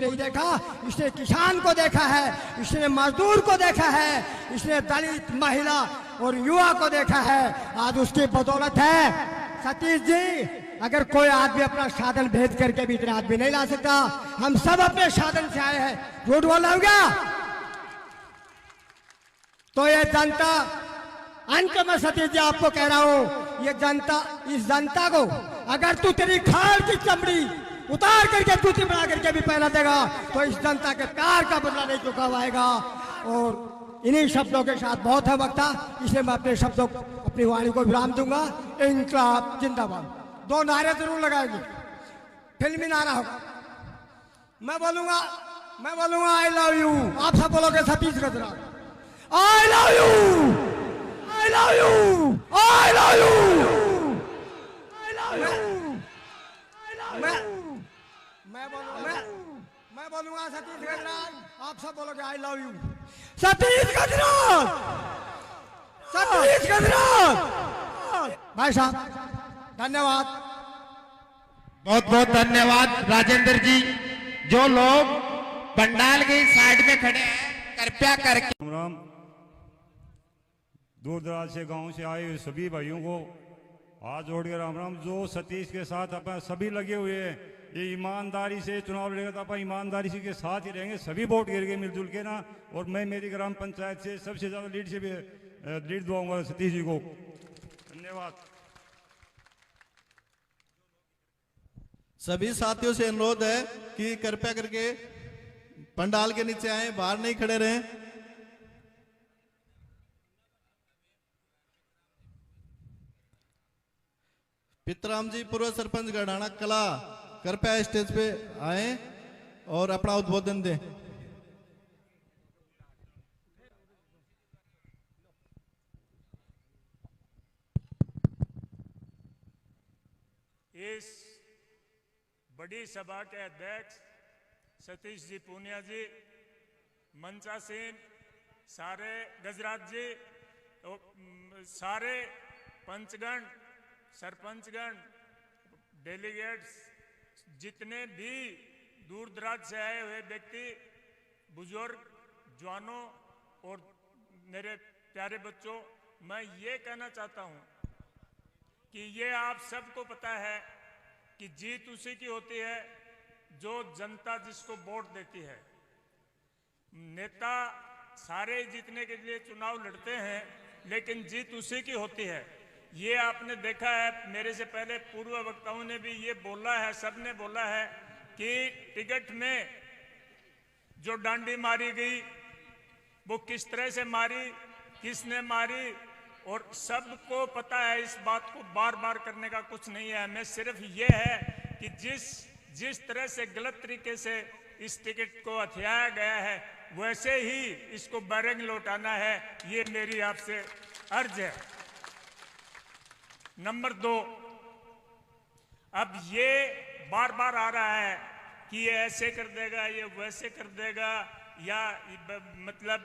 नहीं देखा, इसने किसान को देखा है, इसने मजदूर को देखा है, इसने दलित, महिला और युवा को देखा है। आज उसकी बदौलत है। सतीश जी, अगर कोई आदमी अपना साधन भेद करके भी इतना आदमी नहीं ला सकता। हम सब अपने साधन से आए हैं। झूठ बोला होगा तो ये जनता, अंत में सतीश जी आपको कह रहा हूं, ये जनता, इस जनता को अगर तू तेरी खाल की चमड़ी उतार करके जूती बना करके भी पहना देगा तो इस जनता के प्यार का बदला नहीं चुका पाएगा। और इन्हीं शब्दों के साथ बहुत है वक्ता, इसलिए मैं अपने शब्दों, अपनी वाणी को विराम दूंगा। इंकलाब जिंदाबाद, 2 नारे जरूर लगाएंगे, फिल्मी नारा होगा। मैं बोलूंगा आई लव यू, आप सब बोलोगे Satish Gajraj I love you, I love you, I love you, I love you. मैं बोलूंगा सतीश गजराज, आप सब बोलोगे I love you. Satish Gajraj, Satish Gajraj. भाई साहब धन्यवाद, बहुत बहुत धन्यवाद राजेंद्र जी। जो लोग पंडाल की साइड में खड़े हैं कृपया करके राम, दूर दराज से गांव से आए हुए सभी भाइयों को हाथ जोड़ के राम राम। जो सतीश के साथ अपन सभी लगे हुए हैं, ये ईमानदारी से चुनाव लड़ेगा तो अपन ईमानदारी से के साथ ही रहेंगे, सभी वोट गिर के मिलजुल के ना। और मैं मेरी ग्राम पंचायत से सबसे ज्यादा लीड से भी लीड दूंगा सतीश जी को। धन्यवाद। सभी साथियों से अनुरोध है कि कृपया करके पंडाल के नीचे आए, बाहर नहीं खड़े रहें। पितराम जी, पूर्व सरपंच गढ़ाना कला, कृपया स्टेज पे आए और अपना उद्बोधन दें। इस बड़ी सभा के अध्यक्ष सतीश जी पूनिया जी, मंचा सिंह, सारे गजराज जी, सारे पंचगण, सरपंचगण, डेलीगेट्स, जितने भी दूर दराज से आए हुए व्यक्ति, बुजुर्ग, जवानों और मेरे प्यारे बच्चों, मैं ये कहना चाहता हूं कि ये आप सबको पता है कि जीत उसी की होती है जो जनता जिसको वोट देती है। नेता सारे जीतने के लिए चुनाव लड़ते हैं, लेकिन जीत उसी की होती है। ये आपने देखा है, मेरे से पहले पूर्व वक्ताओं ने भी ये बोला है, सबने बोला है कि टिकट में जो डांडी मारी गई वो किस तरह से मारी, किसने मारी, और सबको पता है। इस बात को बार बार करने का कुछ नहीं है हमें, सिर्फ ये है कि जिस तरह से गलत तरीके से इस टिकट को हथियाया गया है वैसे ही इसको बैरंग लौटाना है। ये मेरी आपसे अर्ज है। नंबर 2, अब ये बार बार आ रहा है कि ये ऐसे कर देगा, ये वैसे कर देगा, या मतलब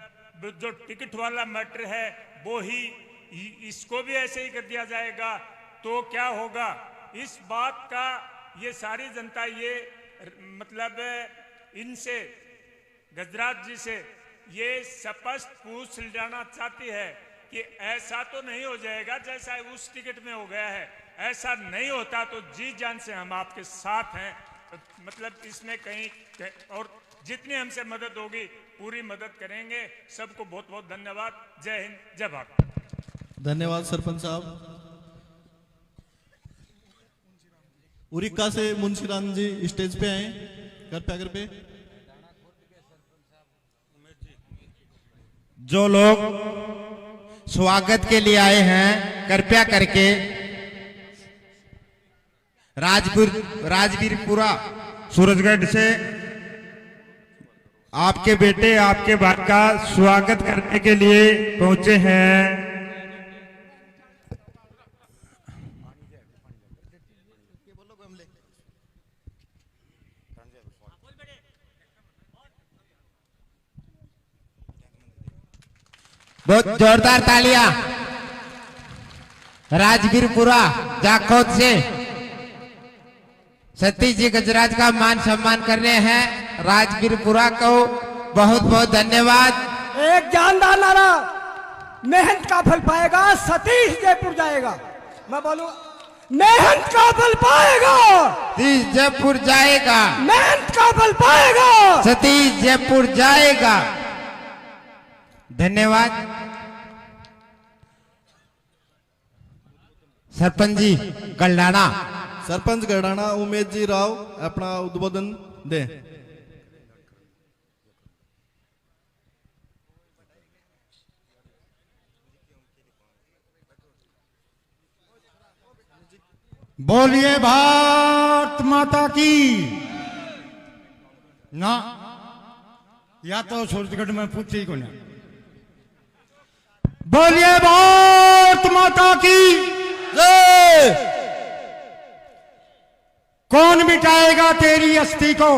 जो टिकट वाला मैटर है वो ही इसको भी ऐसे ही कर दिया जाएगा तो क्या होगा। इस बात का ये सारी जनता ये मतलब इनसे, गजराज जी से ये स्पष्ट पूछ जाना चाहती है कि ऐसा तो नहीं हो जाएगा जैसा उस टिकट में हो गया है। ऐसा नहीं होता तो जी जान से हम आपके साथ हैं, मतलब इसमें कहीं, और जितनी हमसे मदद होगी पूरी मदद करेंगे। सबको बहुत बहुत धन्यवाद। जय हिंद, जय भारत। धन्यवाद सरपंच साहब। उरिका से मुंशीराम जी स्टेज पे आए, कृपया करके। जो लोग स्वागत के लिए आए हैं कृपया करके राजवीरपुरा सूरजगढ़ से आपके बेटे, आपके भाई का स्वागत करने के लिए पहुंचे हैं। बहुत जोरदार तालियां राजवीरपुरा जाखोद से सतीश जी गजराज का मान सम्मान कर रहे हैं। राजवीरपुरा को बहुत बहुत धन्यवाद। एक जानदार नारा, मेहनत का फल पाएगा सतीश जयपुर जाएगा। मैं बोलूं, मेहनत का फल पाएगा सतीश जयपुर जाएगा, मेहनत का फल पाएगा सतीश जयपुर जाएगा। धन्यवाद। सरपंच जी गलडाना। सरपंच गढ़ाना उमेश जी राव अपना उद्बोधन दे। बोलिए भारत माता की ना, या तो सूरजगढ़ में पूछी को ना। बोलिए भारत माता की जय। कौन मिटाएगा तेरी अस्थि को,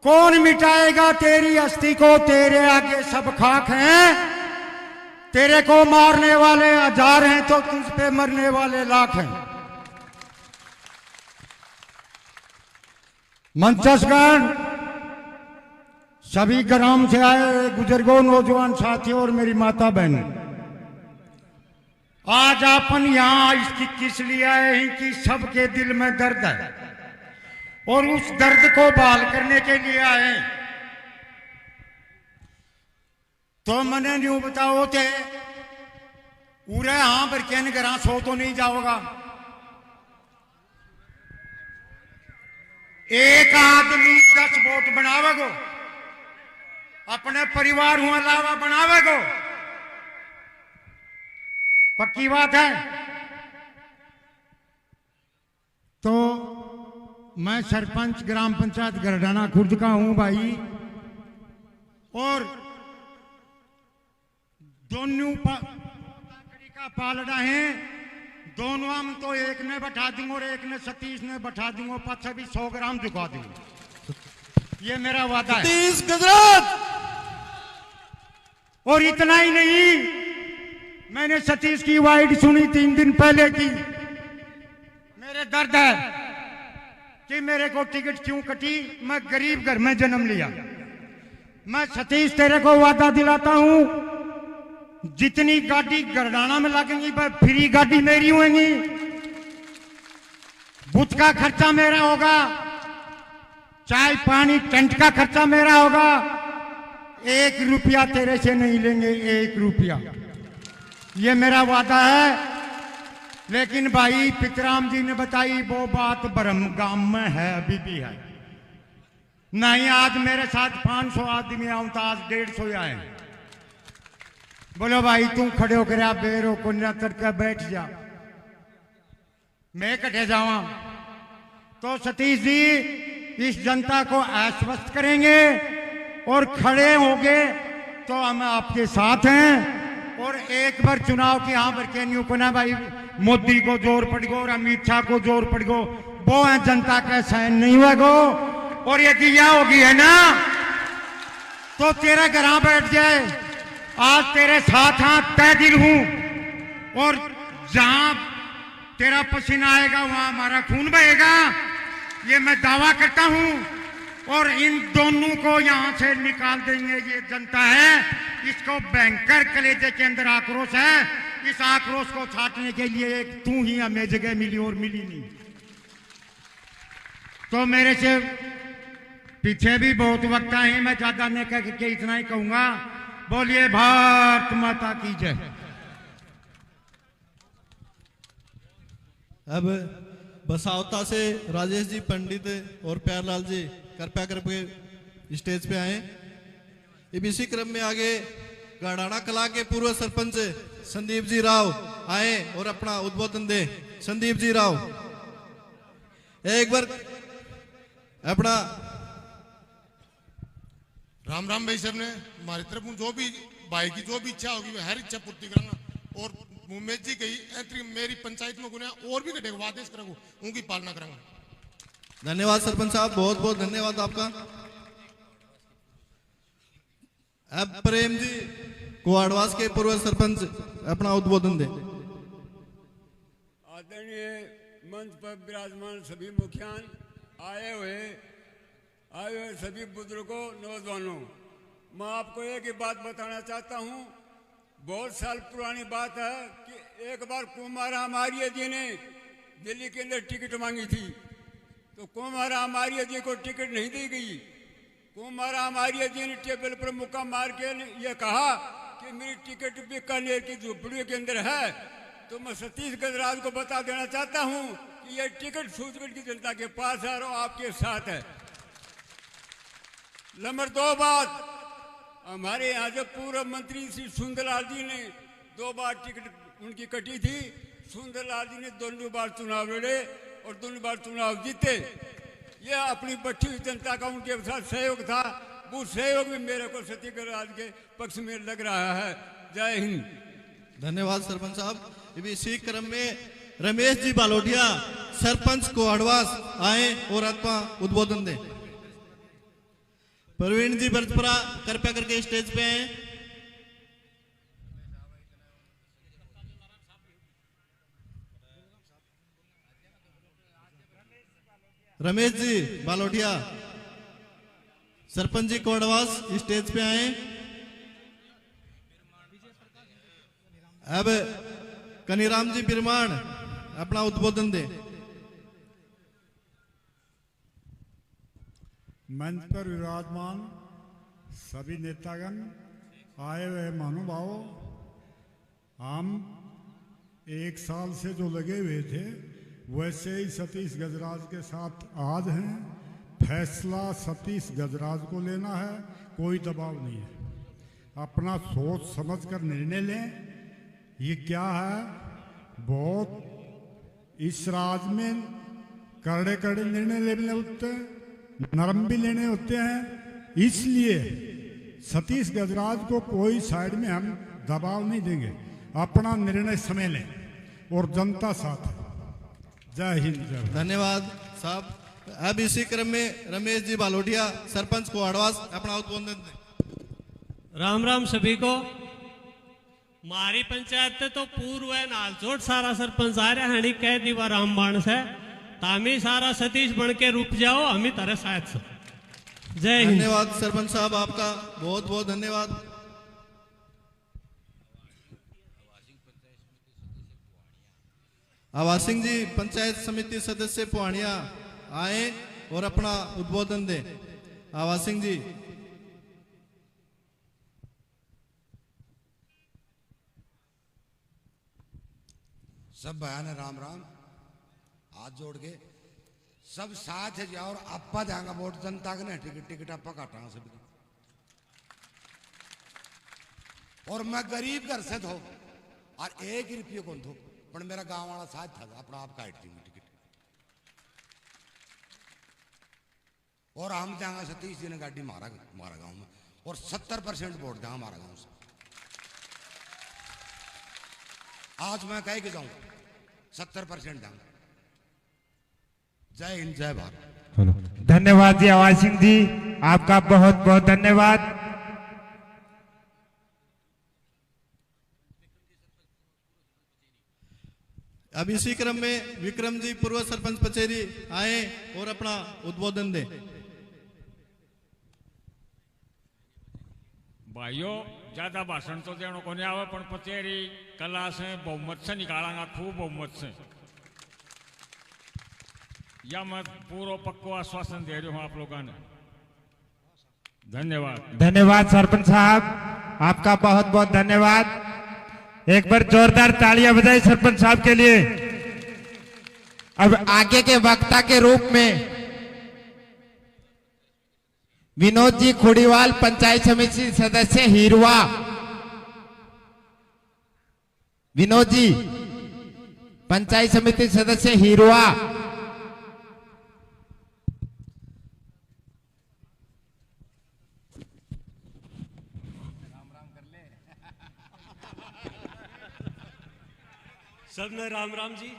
कौन मिटाएगा तेरी अस्थि को, तेरे आगे सब खाक हैं। तेरे को मारने वाले 1000 हैं तो तुझ पे मरने वाले लाख हैं। मंचस्गण, सभी ग्राम से आए बुजुर्गों, नौजवान साथियों और मेरी माता बहनों, आज अपन यहां इसकी किस लिए आए हैं कि सबके दिल में दर्द है और उस दर्द को बहाल करने के लिए आए हैं। तो मैंने न्यू बताओ थे उरे हाँ पर कहने घर सो तो नहीं जाओगा। एक आदमी 10 वोट बनावेगो, अपने परिवार हुआ अलावा बनावेगो, पक्की बात है। तो मैं सरपंच ग्राम पंचायत गढ़ाना खुर्द का हूं भाई, और दोनों का पालड़ा है। दोनों हम तो एक ने बैठा दूंगा और एक ने सतीश ने बैठा दूंगा, पाछे भी 100 ग्राम झुका दूंगा। ये मेरा वादा है। सतीश गुजरात। और इतना ही नहीं, मैंने सतीश की वाइड सुनी 3 दिन पहले की। मेरे दर्द है कि मेरे को टिकट क्यों कटी। मैं गरीब घर में जन्म लिया। मैं सतीश तेरे को वादा दिलाता हूं, जितनी गाड़ी गरडाना में लगेंगी पर फ्री गाड़ी मेरी होगी, बुत का खर्चा मेरा होगा, चाय पानी टेंट का खर्चा मेरा होगा। 1 रुपया तेरे से नहीं लेंगे, 1 रुपया। ये मेरा वादा है। लेकिन भाई पितराम जी ने बताई वो बात ब्रह्म गांव में है, अभी भी है। नहीं आज मेरे साथ 500 आदमी आऊं तो आज 150 आए। बोलो भाई तू खड़े होकर आप बेरो को तड़का बैठ जा, मैं कटे जावा। तो सतीश जी इस जनता को आश्वस्त करेंगे और खड़े होंगे तो हम आपके साथ हैं। और एक बार चुनाव की यहाँ पर कहनी को ना भाई मोदी को जोर पड़ गो और अमित शाह को जोर पड़ गो, वो है जनता का सहन नहीं हुआ गो। और यदि यह होगी है ना तो तेरा घर बैठ जाए। आज तेरे साथ हाथ तय दिल हूं और जहां तेरा पसीना आएगा वहां हमारा खून बहेगा, ये मैं दावा करता हूं। और इन दोनों को यहां से निकाल देंगे। ये जनता है, इसको भयंकर कलेजे के अंदर आक्रोश है। इस आक्रोश को छाटने के लिए एक तू ही हमें जगह मिली और मिली नहीं। तो मेरे से पीछे भी बहुत वक्त है, मैं ज्यादा नहीं कह के इतना ही कहूंगा। बोलिए भारत माता की जय। अब बसावता से राजेश जी पंडित और प्यारलाल जी कृपया करके स्टेज पे आए। इसी क्रम में आगे गढ़ाना कला के पूर्व सरपंच संदीप जी राव आए और अपना उद्बोधन दे। संदीप जी राव एक बार अपना। राम राम भाई साहब ने हमारी तरफ जो भी भाई की जो भी इच्छा होगी मैं हर इच्छा पूर्ति करूंगा। और उमेश जी गई मेरी पंचायत में गुना और भी घटेगा आदेश करूंगा, उनकी पालना करूंगा। धन्यवाद सरपंच साहब, बहुत बहुत धन्यवाद आपका। अब प्रेम जी कुआडवास के पूर्व सरपंच अपना उद्बोधन दे। आदरणीय मंच पर विराजमान सभी मुखियान, आए हुए आए हुए सभी बुजुर्गों, नौजवानों, मैं आपको एक ही बात बताना चाहता हूँ। बहुत साल पुरानी बात है कि एक बार कुमार आमार्य जी ने दिल्ली के अंदर टिकट मांगी थी, तो कुमार आमार्य जी को टिकट नहीं दी गई। कुमार आमार्य जी ने टेबल पर मुक्का मार के ये कहा कि मेरी टिकट बीकानेर की झोपड़ियों के अंदर है। तो मैं सतीश गजराज को बता देना चाहता हूँ कि ये टिकट सूरजगढ़ की जनता के पास है और आपके साथ है। नंबर 2 बात, हमारे यहाँ जो पूर्व मंत्री श्री सुंदरलाल जी ने 2 बार टिकट उनकी कटी थी। सुंदरलाल जी ने दोनों बार चुनाव लड़े और दोनों बार चुनाव जीते। ये अपनी बठी हुई जनता का उनके साथ सहयोग था। वो सहयोग भी मेरे को सतीश गजराज के पक्ष में लग रहा है। जय हिंद। धन्यवाद सरपंच साहब। इसी क्रम में रमेश जी बालोटिया सरपंच को आडवास आए और अपना उद्बोधन दें। प्रवीण जी बरजपुरा कृपया करके स्टेज पे आए। रमेश जी बालोटिया सरपंच जी को आडवास स्टेज पे आए। अब कनीराम जी बिरमान अपना उद्बोधन दें। मंच पर विराजमान सभी नेतागण, आए हुए महानुभावों, हम 1 साल से जो लगे हुए थे वैसे ही सतीश गजराज के साथ आज हैं। फैसला सतीश गजराज को लेना है, कोई दबाव नहीं है। अपना सोच समझ कर निर्णय लें। ये क्या है, बहुत इस राज में कड़े कड़े निर्णय लेने होते हैं, नरम भी लेने होते हैं। इसलिए सतीश गजराज को कोई साइड में हम दबाव नहीं देंगे। अपना निर्णय समय लें और जनता साथ है। जय हिंद, जय भारत। धन्यवाद साहब। अब इसी क्रम में रमेश जी बालोटिया सरपंच को आडवास अपना उद्बोधन दें। राम राम सभी को। मारी पंचायत तो पूर्व है नालचोट सारा सरपंच आ रहा हणी कह दीवा रामबाण से तामी सारा सतीश बन के रुक जाओ, हमी तरह शायद से। जय हिंद। धन्यवाद सरपंच साहब, आपका बहुत बहुत धन्यवाद। आवासिंग जी पंचायत समिति सदस्य पुआणिया आए और अपना उद्बोधन दें। आवासिंग जी। सब बयान है, राम राम, हाथ जोड़ के सब साथ है जाओ और आपा देंगे वोट जनता के ना। टिकट टिकट आपा काटांगा सभी। और मैं गरीब घर से थो और 1 रुपये कौन थो, पर मेरा गांव वाला साथ था, अपना आप काट दी टिकट। और हम जाएंगे सतीश जी ने गाड़ी मारा गांव में और 70% वोट देंगे हमारा गांव से। आज मैं कह के जाऊं 70% देंगे। जय हिंद, जय भारत। धन्यवाद जी आवाज सिंह जी, आपका बहुत बहुत धन्यवाद। अब इसी क्रम में विक्रम जी पूर्व सरपंच पचेरी आए और अपना उद्बोधन दें। भाइयों, ज्यादा भाषण तो देने को नहीं आवे, पर पचेरी कला से बहुमत से निकालांगा, खूब बहुमत से। या मैं पूर्व पक्को आश्वासन दे रही हूं आप लोगों ने। धन्यवाद। धन्यवाद सरपंच साहब, आपका बहुत बहुत धन्यवाद। एक बार जोरदार तालियां बजाई सरपंच साहब के लिए। अब आगे के वक्ता के रूप में विनोद जी खुड़ीवाल पंचायत समिति सदस्य हीरवा। विनोद जी पंचायत समिति सदस्य हीरवा। सब ने राम राम जी।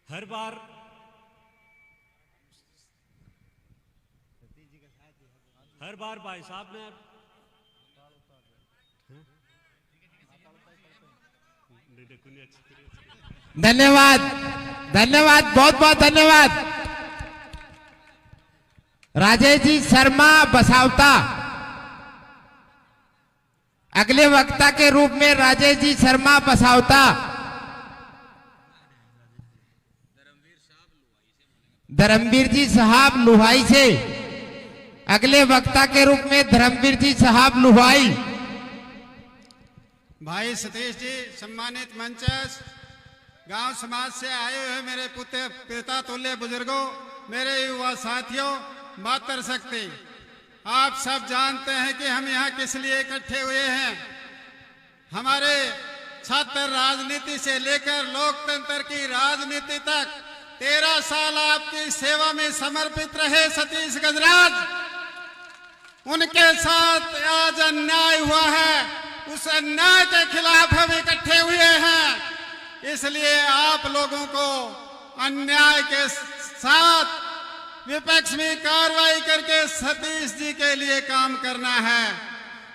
हर बार भाई साहब ने धन्यवाद, धन्यवाद, बहुत बहुत धन्यवाद। राजेश जी शर्मा बसावता। अगले वक्ता के रूप में राजेश जी शर्मा बसावता। धर्मवीर जी साहब लुहाई से अगले वक्ता के रूप में धर्मवीर जी साहब लुहाई। भाई सतीश जी, सम्मानित मंचस, गांव समाज से आए हुए मेरे पिता तुल्य बुजुर्गों, मेरे युवा साथियों, मातर शक्ति, आप सब जानते हैं कि हम यहाँ किस लिए इकट्ठे हुए हैं। हमारे छात्र राजनीति से लेकर लोकतंत्र की राजनीति तक 13 साल आपकी सेवा में समर्पित रहे सतीश गजराज, उनके साथ आज अन्याय हुआ है, उस अन्याय के खिलाफ हम इकट्ठे हुए हैं। इसलिए आप लोगों को अन्याय के साथ विपक्ष में कार्रवाई करके सतीश जी के लिए काम करना है।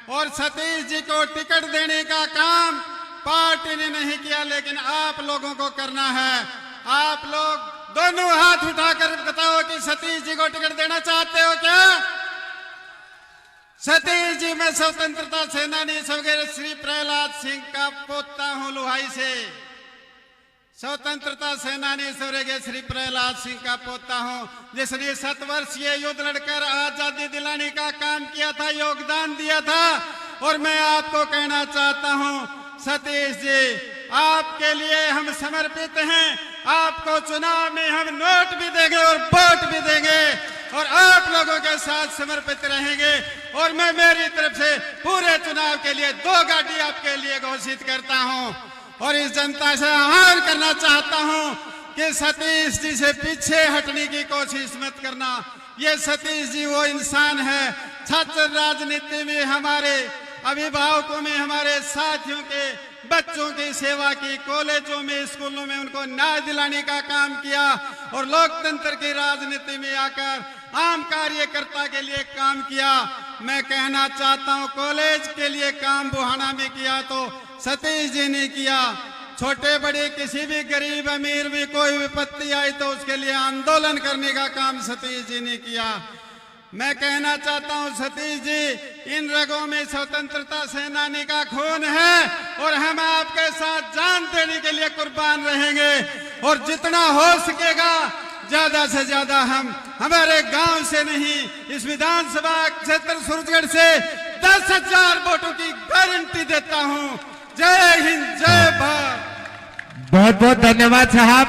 और सतीश जी को टिकट देने का काम पार्टी ने नहीं किया, लेकिन आप लोगों को करना है। आप लोग दोनों हाथ उठाकर बताओ कि सतीश जी को टिकट देना चाहते हो क्या? सतीश जी, मैं स्वतंत्रता सेनानी स्वर्गीय श्री प्रहलाद सिंह का पोता हूं लुहाई से। स्वतंत्रता सेनानी स्वर्गीय श्री प्रहलाद सिंह का पोता हूं, जिसने 7 वर्षीय युद्ध लड़कर आजादी दिलाने का काम किया था, योगदान दिया था। और मैं आपको कहना चाहता हूं सतीश जी, आपके लिए हम समर्पित हैं। आपको चुनाव में हम नोट भी देंगे और वोट भी देंगे और आप लोगों के साथ समर्पित रहेंगे। और मैं मेरी तरफ से पूरे चुनाव के लिए 2 गाड़ी आपके लिए घोषित करता हूं। और इस जनता से आह्वान करना चाहता हूं कि सतीश जी से पीछे हटने की कोशिश मत करना। ये सतीश जी वो इंसान है, छात्र राजनीति में हमारे अभिभावकों में, हमारे साथियों के बच्चों की सेवा की, कॉलेजों में, स्कूलों में उनको न्याय दिलाने का काम किया और लोकतंत्र की राजनीति में आकर आम कार्यकर्ता के लिए काम किया। मैं कहना चाहता हूं, कॉलेज के लिए काम बुहाना में किया तो सतीश जी ने किया। छोटे बड़े किसी भी गरीब अमीर में कोई विपत्ति आई तो उसके लिए आंदोलन करने का काम सतीश जी ने किया। मैं कहना चाहता हूं सतीश जी, इन रगों में स्वतंत्रता सेनानी का खून है और हम आपके साथ जान देने के लिए कुर्बान रहेंगे। और जितना हो सकेगा ज्यादा से ज्यादा हम हमारे गांव से नहीं, इस विधानसभा क्षेत्र सूरजगढ़ से 10,000 वोटों की गारंटी देता हूं। जय हिंद, जय भारत। बहुत बहुत धन्यवाद साहब।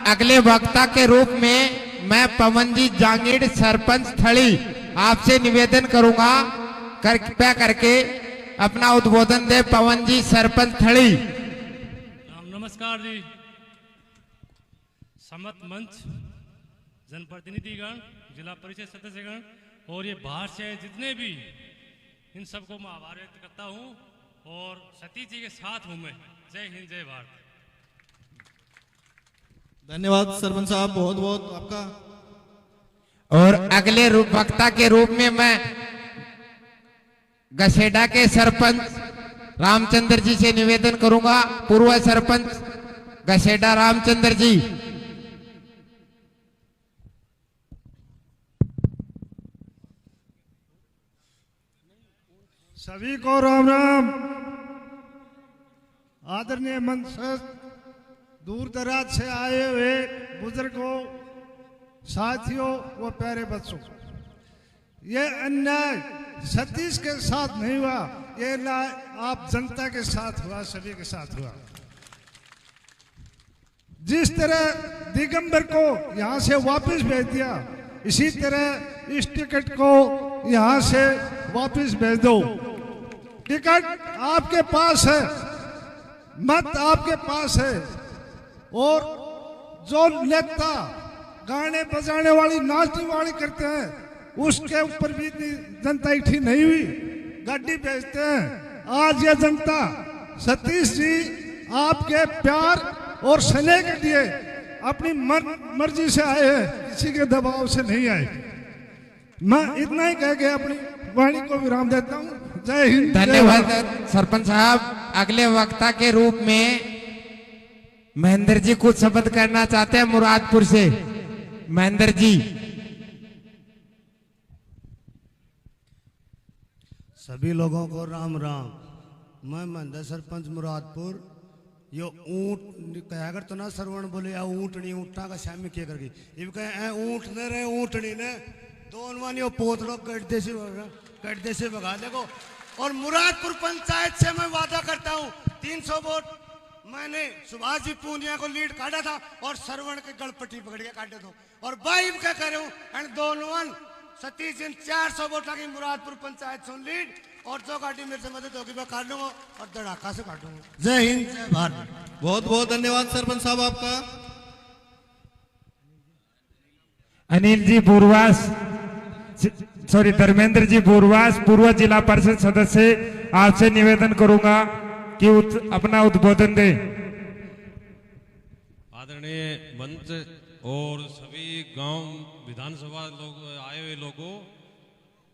अगले वक्ता के रूप में मैं पवन जी जांगीड़ सरपंच थड़ी आपसे निवेदन करूंगा, कृपया करके अपना उद्बोधन दे। पवन जी सरपंच थड़ी। नमस्कार जी। सम्मत मंच, जनप्रतिनिधिगण, जिला परिषद सदस्यगण और ये बाहर से जितने भी, इन सबको मैं आभार व्यक्त करता हूं और सतीश जी के साथ हूं मैं। जय हिंद, जय भारत। धन्यवाद सरपंच साहब, बहुत बहुत आपका। और अगले वक्ता के रूप में मैं गसेडा के सरपंच रामचंद्र जी से निवेदन करूंगा। पूर्व सरपंच गसेडा रामचंद्र जी। सभी को राम राम। आदरणीय मंच, दूर दराज से आए हुए बुजुर्गों, साथियों व प्यारे बच्चों, ये अन्याय सतीश के साथ नहीं हुआ, ये न्याय आप जनता के साथ हुआ, सभी के साथ हुआ। जिस तरह दिगंबर को यहां से वापस भेज दिया, इसी तरह इस टिकट को यहां से वापस भेज दो। टिकट आपके पास है, मत आपके पास है। और जो नेता गाने बजाने वाली, नाचने वाली करते हैं, उसके ऊपर भी जनता इकट्ठी नहीं हुई, गाड़ी भेजते हैं। आज ये जनता सतीश जी आपके प्यार और स्नेह के लिए अपनी मर्जी से आए हैं, किसी के दबाव से नहीं आए। मैं इतना ही कह के अपनी वाणी को विराम देता हूँ। जय हिंद। धन्यवाद सरपंच साहब। अगले वक्ता के रूप में महेंद्र जी कुछ शब्द करना चाहते हैं मुरादपुर से। महेंद्र जी। सभी लोगों को राम राम। मैं मंदिर सरपंच मुरादपुर। यो ऊंट कहा कर तो ना सरवण बोले या ऊँटनी ऊँटा का शामी क्या करगी इब कहे ऊँट ने रे ऊँटनी ने दोनों वाली पोतड़ो कट से भगा देखो। और मुरादपुर पंचायत से मैं वादा करता हूँ 300 वोट मैंने सुभाष जी पूनिया को लीड काटा था और सरवण के गणपति पकड़ के काटे दो। और बाइब क्या करूं एंड दोनों सतीश जी 400 वोट लगी मुरादपुर पंचायत से लीड। और जो गाड़ी मेरे से मदद होगी मैं काट लूंगा और धड़ाका से काटूंगा। जय हिंद जय भारत। बहुत बहुत धन्यवाद सरपंच साहब आपका। अनिल जी पूर्वास धर्मेंद्र जी पूर्वास पूर्व जिला परिषद सदस्य, आपसे निवेदन करूंगा कि अपना उद्बोधन दे। आदरणीय मंच और सभी गांव विधानसभा लोग आए हुए लोगों,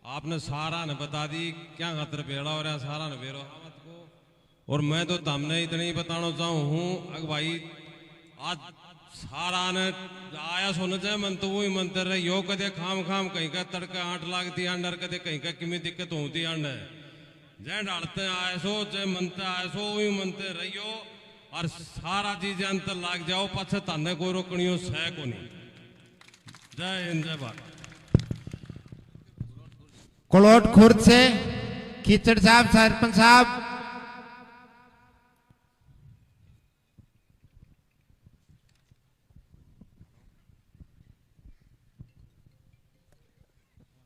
आपने सारा ने बता दी क्या खतर बेड़ा हो रहा है, सारा ने बेरो को। और मैं तो तमने इतना ही बताना चाहूँ हूँ अग भाई आज सारा ने आया सोना चाहे मन तो वही मंत्र रहे यो कदे खाम खाम कहीं का तड़का आठ लागती अंडर कदे कहीं का किमी दिक्कत होती अंडर जय डालते आए सो चाहे मनते आए सो वही मनते रहियो और सारा चीज अंतर लाग जाओ पाछे ताने कोई रोकनियो सह को नहीं। जय हिंद जय भारत। कोलोट खुर्द से कीचड़ साहब सरपंच साहब।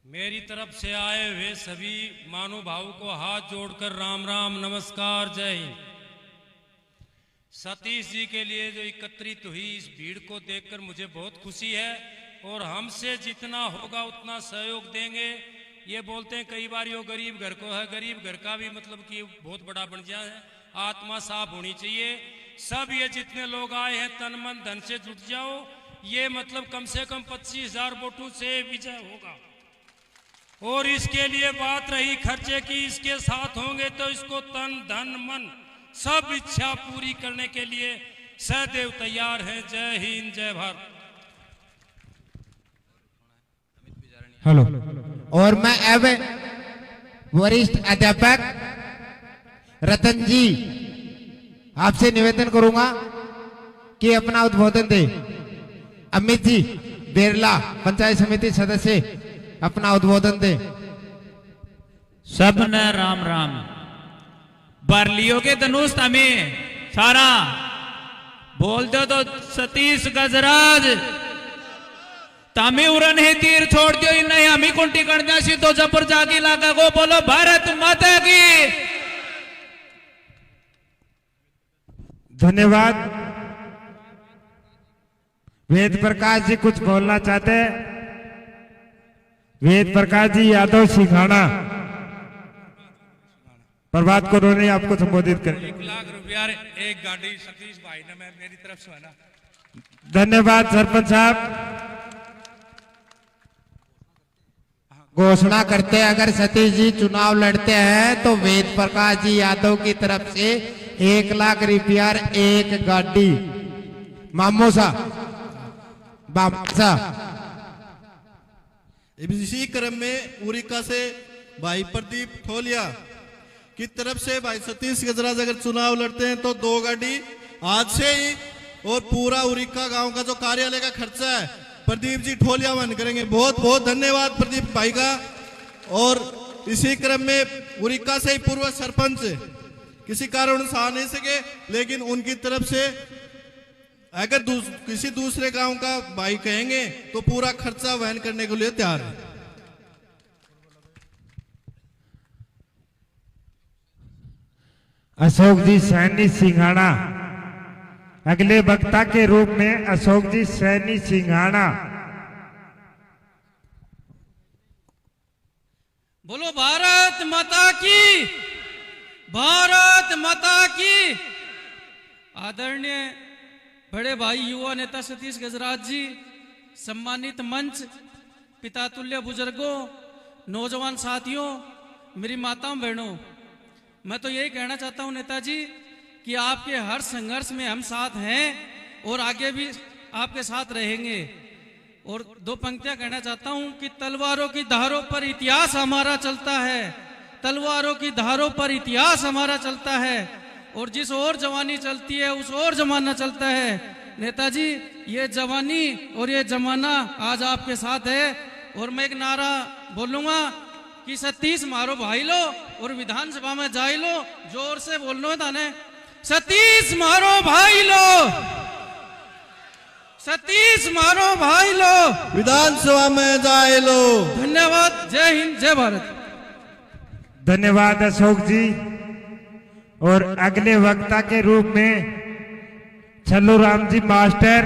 मेरी तरफ से आए हुए सभी महानुभावों को हाथ जोड़कर राम राम नमस्कार जय हिंद। सतीश जी के लिए जो एकत्रित हुई इस भीड़ को देखकर मुझे बहुत खुशी है और हमसे जितना होगा उतना सहयोग देंगे। ये बोलते हैं कई बार यो गरीब घर को है, गरीब घर का भी मतलब कि बहुत बड़ा बन जाए है, आत्मा साफ होनी चाहिए। सब ये जितने लोग आए हैं तन मन धन से जुट जाओ। ये मतलब कम से कम 25,000 वोटों से विजय होगा। और इसके लिए बात रही खर्चे की, इसके साथ होंगे तो इसको तन धन मन सब इच्छा पूरी करने के लिए सदैव तैयार हैं। जय हिंद जय भारत। हेलो। और मैं अब वरिष्ठ अध्यापक रतन जी आपसे निवेदन करूंगा कि अपना उद्बोधन दे। अमित जी बेरला पंचायत समिति सदस्य अपना उद्बोधन दे। सबने राम राम। बरलियों के धनुष हमें सारा बोल दो तो सतीश गजराज तामी उड़न है तीर छोड़ दियो नहीं हमी कुंटी करना सी तो जबर जागी लागा को बोलो भारत माता की। धन्यवाद। वेद प्रकाश जी कुछ बोलना चाहते हैं। वेद प्रकाश जी यादव सिंघाना प्रभात को उन्होंने आपको संबोधित कर। 1 लाख रुपया एक गाड़ी सतीश भाई ने मैं मेरी तरफ से है ना। धन्यवाद सरपंच साहब। घोषणा करते हैं अगर सतीश जी चुनाव लड़ते हैं तो वेद प्रकाश जी यादव की तरफ से 1 लाख रुपया एक गाड़ी मामोसा बामसा। इसी क्रम में उरिका से भाई प्रदीप ठोलिया की तरफ से भाई सतीश गजराज अगर चुनाव लड़ते हैं तो 2 गाड़ी आज से ही और पूरा उरिका गांव का जो कार्यालय का खर्चा है प्रदीप जी ठोलिया वहन करेंगे। बहुत बहुत धन्यवाद प्रदीप भाई का। और इसी क्रम में उरिका से ही पूर्व सरपंच किसी कारण से आ नहीं सके लेकिन उनकी तरफ से अगर किसी दूसरे गांव का भाई कहेंगे तो पूरा खर्चा वहन करने के लिए तैयार है। अशोक जी सैनी सिंघाना अगले वक्ता के रूप में अशोक जी सैनी सिंघाना। बोलो भारत माता की, भारत माता की। आदरणीय बड़े भाई युवा नेता सतीश गजराज जी, सम्मानित मंच, पिता तुल्य बुजुर्गों, नौजवान साथियों, मेरी माताओं बहनों, मैं तो यही कहना चाहता हूं नेताजी कि आपके हर संघर्ष में हम साथ हैं और आगे भी आपके साथ रहेंगे। और 2 पंक्तियां कहना चाहता हूं कि तलवारों की धारों पर इतिहास हमारा चलता है, तलवारों की धारों पर इतिहास हमारा चलता है और जिस ओर जवानी चलती है उस ओर जमाना चलता है। नेताजी, ये जवानी और ये जमाना आज आपके साथ है और मैं एक नारा बोलूंगा कि सतीश मारो भाई लो और विधानसभा में जाई लो। जोर से बोलना है ताने, सतीश मारो भाई लो, सतीश मारो भाई लो, विधानसभा में जाए लो। धन्यवाद। जय हिंद, जय भारत। धन्यवाद अशोक जी। और अगले वक्ता के रूप में छल्लू राम जी मास्टर,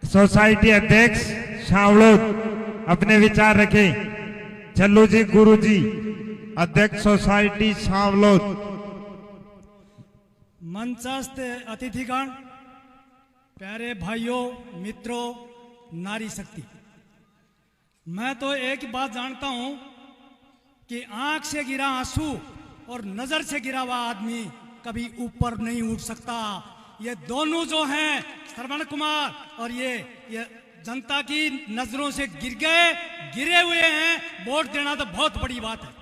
सोसाइटी अध्यक्ष शावड़ोद, अपने विचार रखें। छल्लू जी गुरु जी, अध्यक्ष सोसाइटी शावड़ोद। मंचस्थ अतिथिगण, प्यारे भाइयों, मित्रों, नारी शक्ति, मैं तो एक ही बात जानता हूं कि आंख से गिरा आंसू और नजर से गिरा हुआ आदमी कभी ऊपर नहीं उठ सकता। ये दोनों जो हैं, श्रवण कुमार और ये जनता की नजरों से गिरे हुए हैं। वोट देना तो बहुत बड़ी बात है।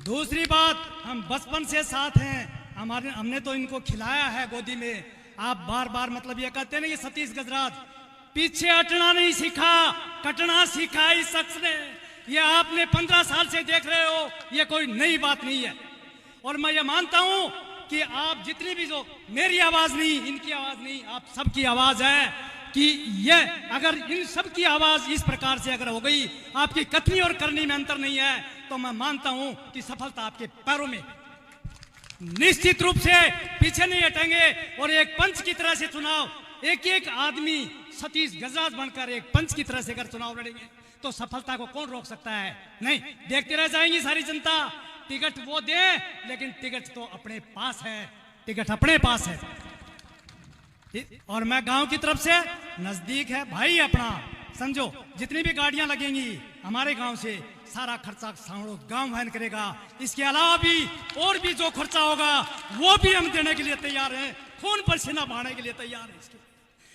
दूसरी बात, हम बचपन से साथ हैं, हमने तो इनको खिलाया है गोदी में। आप बार बार मतलब ये कहते हैं ना, ये सतीश गजराज पीछे हटना नहीं सीखा, कटना सीखा इस शख्स ने। ये आपने 15 साल से देख रहे हो, ये कोई नई बात नहीं है। और मैं ये मानता हूं कि आप जितनी भी, जो मेरी आवाज नहीं, इनकी आवाज नहीं, आप सबकी आवाज है कि ये अगर इन सब की आवाज इस प्रकार से अगर हो गई, आपकी कथनी और करनी में अंतर नहीं है, तो मैं मानता हूं कि सफलता आपके पैरों में। निश्चित रूप से पीछे नहीं हटेंगे और एक पंच की तरह से चुनाव, एक एक आदमी सतीश गजराज बनकर एक पंच की तरह से अगर चुनाव लड़ेंगे तो सफलता को कौन रोक सकता है? नहीं, देखते रह जाएंगी सारी जनता। टिकट वो दे, लेकिन टिकट तो अपने पास है, टिकट अपने पास है। और मैं गांव की तरफ से, नजदीक है भाई अपना, समझो जितनी भी गाड़ियां लगेंगी हमारे गांव से, सारा खर्चा सांवड़ोद गांव वहन करेगा। इसके अलावा भी और भी जो खर्चा होगा वो भी हम देने के लिए तैयार हैं, खून पसीना बहाने के लिए तैयार है इसके।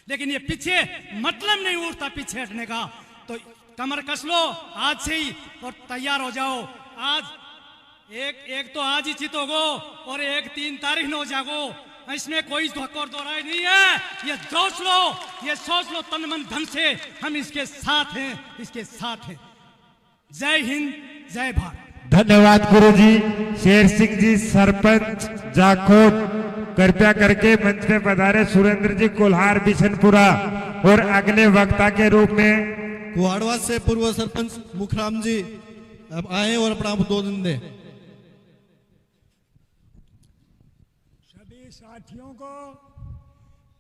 लेकिन ये पीछे मतलब नहीं उठता पीछे हटने का, तो कमर कस लो आज से ही और तैयार हो जाओ। आज एक तो आज ही चित होगो और 3 तारीख न हो जागो, इसमें कोई धोखा दो राय नहीं है। ये सोच लो, ये सोच लो तन मन धन से, हम इसके साथ हैं, इसके साथ हैं। जय हिंद, जय भारत। धन्यवाद गुरु जी। शेर सिंह जी सरपंच जाखोट, कृपया करके मंच पे पधारे। सुरेंद्र जी कोल्हार बिशनपुरा। और अगले वक्ता के रूप में कुहाड़वा से पूर्व सरपंच मुखराम जी अब आए और अपना 2 दिन दें।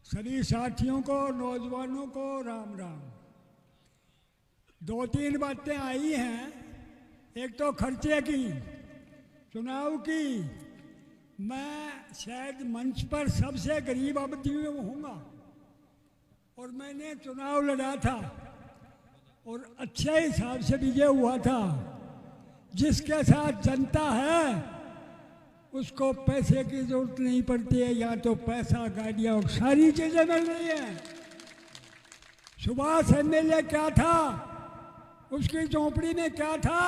सभी साथियों को, नौजवानों को राम राम। 2-3 बातें आई हैं। एक तो खर्चे की, चुनाव की। मैं शायद मंच पर सबसे गरीब आबादी में होऊंगा और मैंने चुनाव लड़ा था और अच्छे हिसाब से विजय हुआ था। जिसके साथ जनता है उसको पैसे की जरूरत नहीं पड़ती है, या तो पैसा, गाड़ियाँ और सारी चीजें मिल रही है। सुभाष एमएलए क्या था, उसकी झोंपड़ी में क्या था,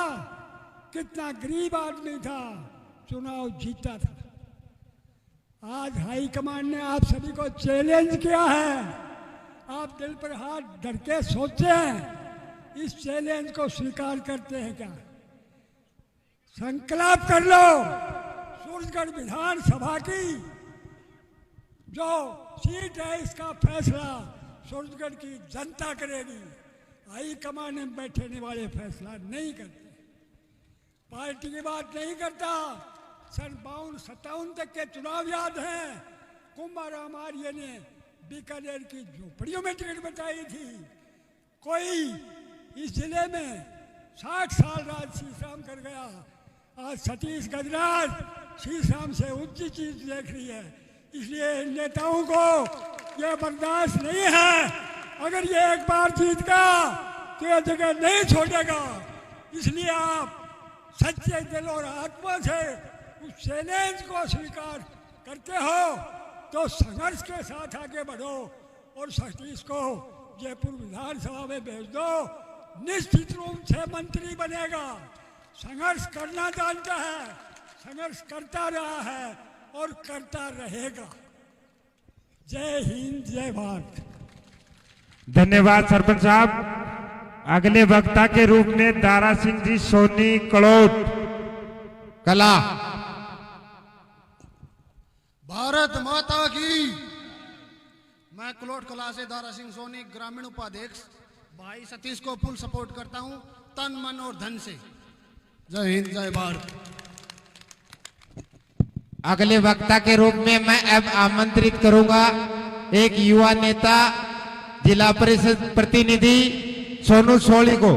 कितना गरीब आदमी था, चुनाव जीता था। आज हाईकमान ने आप सभी को चैलेंज किया है। आप दिल पर हाथ धर के सोचें, इस चैलेंज को स्वीकार करते हैं क्या? संकल्प कर लो, सूरजगढ़ विधानसभा की जो सीट है इसका फैसला सूरजगढ़ की जनता करेगी। हाईकमान में बैठने वाले फैसला नहीं करते, पार्टी की बात नहीं करता। सन 52-57 तक के चुनाव याद हैं। कुंभाराम आर्य ने बीकानेर की झोपड़ियों में टिकट बचाई थी। कोई इस जिले में 60 साल राज शीशाम कर गया। आज सतीश गजराज शीशाम से उच्च चीज देख रही है। इसलिए इन नेताओं को यह बर्दाश्त नहीं है। अगर ये एक बार जीत गया तो यह जगह नहीं छोड़ेगा। इसलिए आप सच्चे दिल और आत्मा से उस चैलेंज को स्वीकार करते हो तो संघर्ष के साथ आगे बढ़ो और सतीश को जयपुर विधानसभा में भेज दो। निश्चित रूप से मंत्री बनेगा। संघर्ष करना जानता है, संघर्ष करता रहा है और करता रहेगा। जय हिंद, जय भारत। धन्यवाद सरपंच साहब। अगले वक्ता के रूप में दारा सिंह जी सोनी कड़ोट कला। भारत माता की। मैं कलोट कला से दारा सिंह सोनी ग्रामीण उपाध्यक्ष भाई सतीश को फुल सपोर्ट करता हूं, तन मन और धन से। जय हिंद, जय भारत। अगले वक्ता के रूप में मैं अब आमंत्रित करूंगा एक युवा नेता जिला परिषद प्रतिनिधि सोनू सोली को।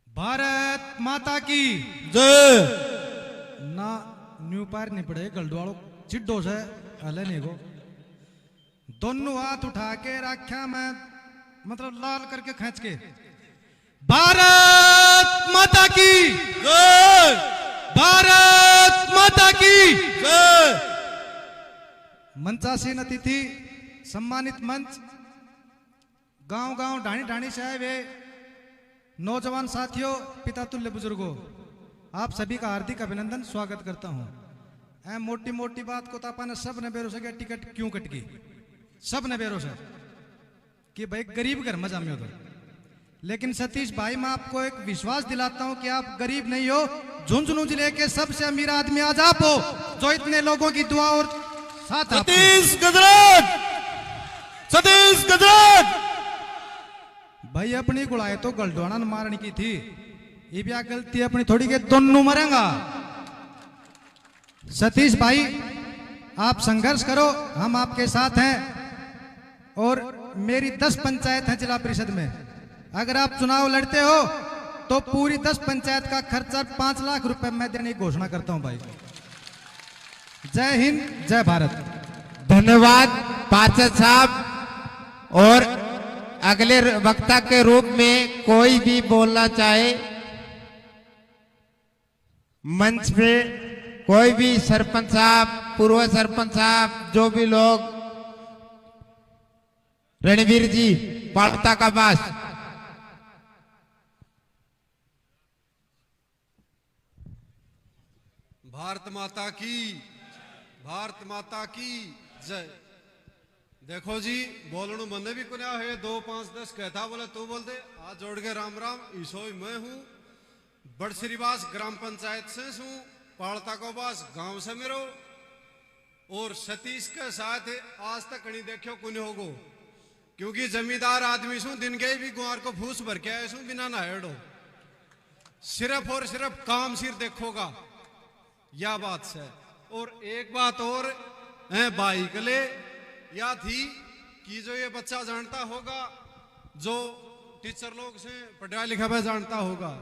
भारत माता की जय। ना न्यू पार नहीं पड़े गलडवाड़ो चिड्डो से हले नहीं को। दोनों हाथ उठा के रखा मैं मतलब लाल करके खींच के। भारत माता की जय। भारत माता की जय। मंचासीन अतिथि, सम्मानित मंच, गांव-गांव ढाणी-ढाणी से आए वे नौजवान साथियों, पिता तुल्य बुजुर्गों, आप सभी का हार्दिक अभिनंदन स्वागत करता हूं। मोटी मोटी बात को तापा ने सब ने बेरो से टिकट क्यों कट गई, सब ने बेरो से कि भाई गरीब घर में जामियो तो। लेकिन सतीश भाई मैं आपको एक विश्वास दिलाता हूं कि आप गरीब नहीं हो। झुंझुनू जिले के सबसे अमीर आदमी आज आप हो, जो इतने लोगों की दुआ और साथ। सतीश गजराज, सतीश गजराज भाई अपनी गुड़ाई तो गलडवाना मारने की थी, ये भी गलती अपनी थोड़ी के दोनों मरेंगा। सतीश भाई आप संघर्ष करो, हम आपके साथ हैं। और मेरी 10 पंचायत है जिला परिषद में, अगर आप चुनाव लड़ते हो तो पूरी 10 पंचायत का खर्चा 5 लाख रुपए मैं देने की घोषणा करता हूं भाई। जय हिंद, जय भारत। धन्यवाद पार्षद साहब। और अगले वक्ता के रूप में कोई भी बोलना चाहे मंच पे, कोई भी सरपंच साहब, पूर्व सरपंच साहब, जो भी लोग, रणवीर जी पाड़ता का बास। भारत माता की, भारत माता की जय। देखो जी बोलणु मने भी कुछ है, 2 5 10 कहता बोले तू बोल दे। आज जोड़ के राम राम। ईसोई मैं हूँ बड़सरीवास ग्राम पंचायत से हूँ, पाड़ता को बास गांव से मेरो। और सतीश के साथ आज तक कहीं देखो कुछ होगो, क्योंकि जमींदार आदमी सू, दिन गए भी गुआर को फूस भर के आए सू बिना नहाड़ो। सिर्फ और सिर्फ काम सिर देखोगा, या बात से। और एक बात और भाई के लिए या थी कि जो ये बच्चा जानता होगा, जो टीचर लोग से पढ़ा लिखा हुआ जानता होगा,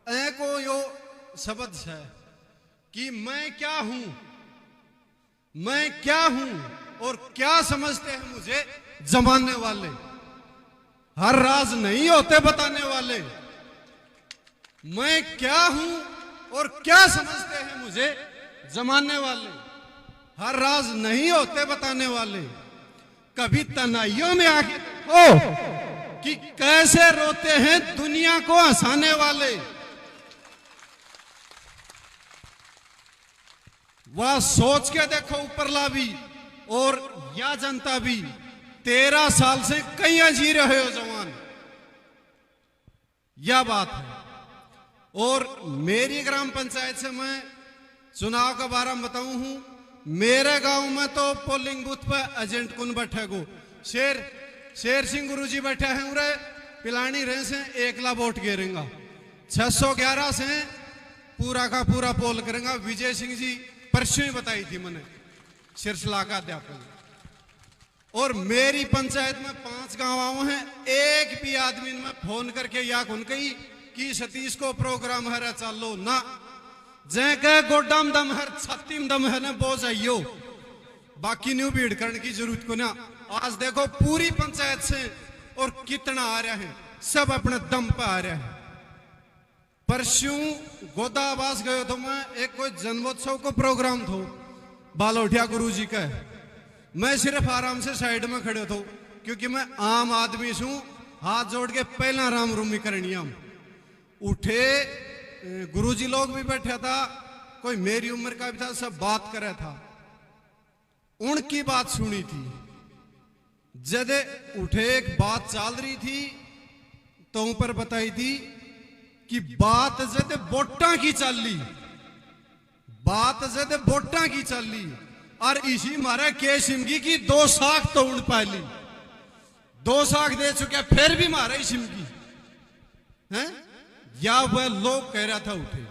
को यो शब्द है कि मैं क्या हूं, मैं क्या हूं और क्या समझते हैं मुझे जमाने वाले। हर राज नहीं होते बताने वाले। मैं क्या हूं और क्या समझते हैं मुझे जमाने वाले। हर राज नहीं होते बताने वाले। कभी तनाइयों में आके देखो कि कैसे रोते हैं दुनिया को हंसाने वाले। वह सोच के देखो ऊपरला भी और या जनता भी, 13 साल से कहीं जी रहे हो जवान, यह बात है। और मेरी ग्राम पंचायत से मैं चुनाव के बारे में बताऊं हूं, मेरे गांव में तो पोलिंग बूथ पे एजेंट कौन बैठे गो, शेर सिंह गुरुजी बैठे हैं उरे पिलानी रहे से 1 लाख वोट गिरेगा। 611 से पूरा का पूरा पोल करेंगे। विजय सिंह जी परसों ही बताई थी मैंने, सिरसला का अध्यापक। और मेरी पंचायत में 5 गांव हैं, एक भी आदमी में फोन करके या कौन कही कि सतीश को प्रोग्राम है चलो ना, जै के गोडाम दम है छत्तीम दम है ना बोझ आइयो, बाकी न्यू भीड़ करने की जरूरत को ना। आज देखो पूरी पंचायत से और कितना आ रहे हैं, सब अपने दम पे आ रहे हैं। परसों गोदाबास गयो तो मैं, एक कोई जन्मोत्सव को प्रोग्राम थो बालोठिया गुरुजी का, मैं सिर्फ आराम से साइड में खड़े थो क्योंकि मैं आम आदमी हूं हाथ जोड़ के पहला राम रूमी करनियम उठे। गुरुजी लोग भी बैठा था, कोई मेरी उम्र का भी था, सब बात करे था। उनकी बात सुनी थी। जद उठे एक बात चल रही थी तो ऊपर बताई थी कि बात जद वोटा की चल ली, बात जद वोटा की चल ली और इसी मारे के सिमगी की 2 साख तो उड़ पाली, 2 साख दे चुके फिर भी मारे ही सिमगी हैं। या वह लोग कह रहा था उठे,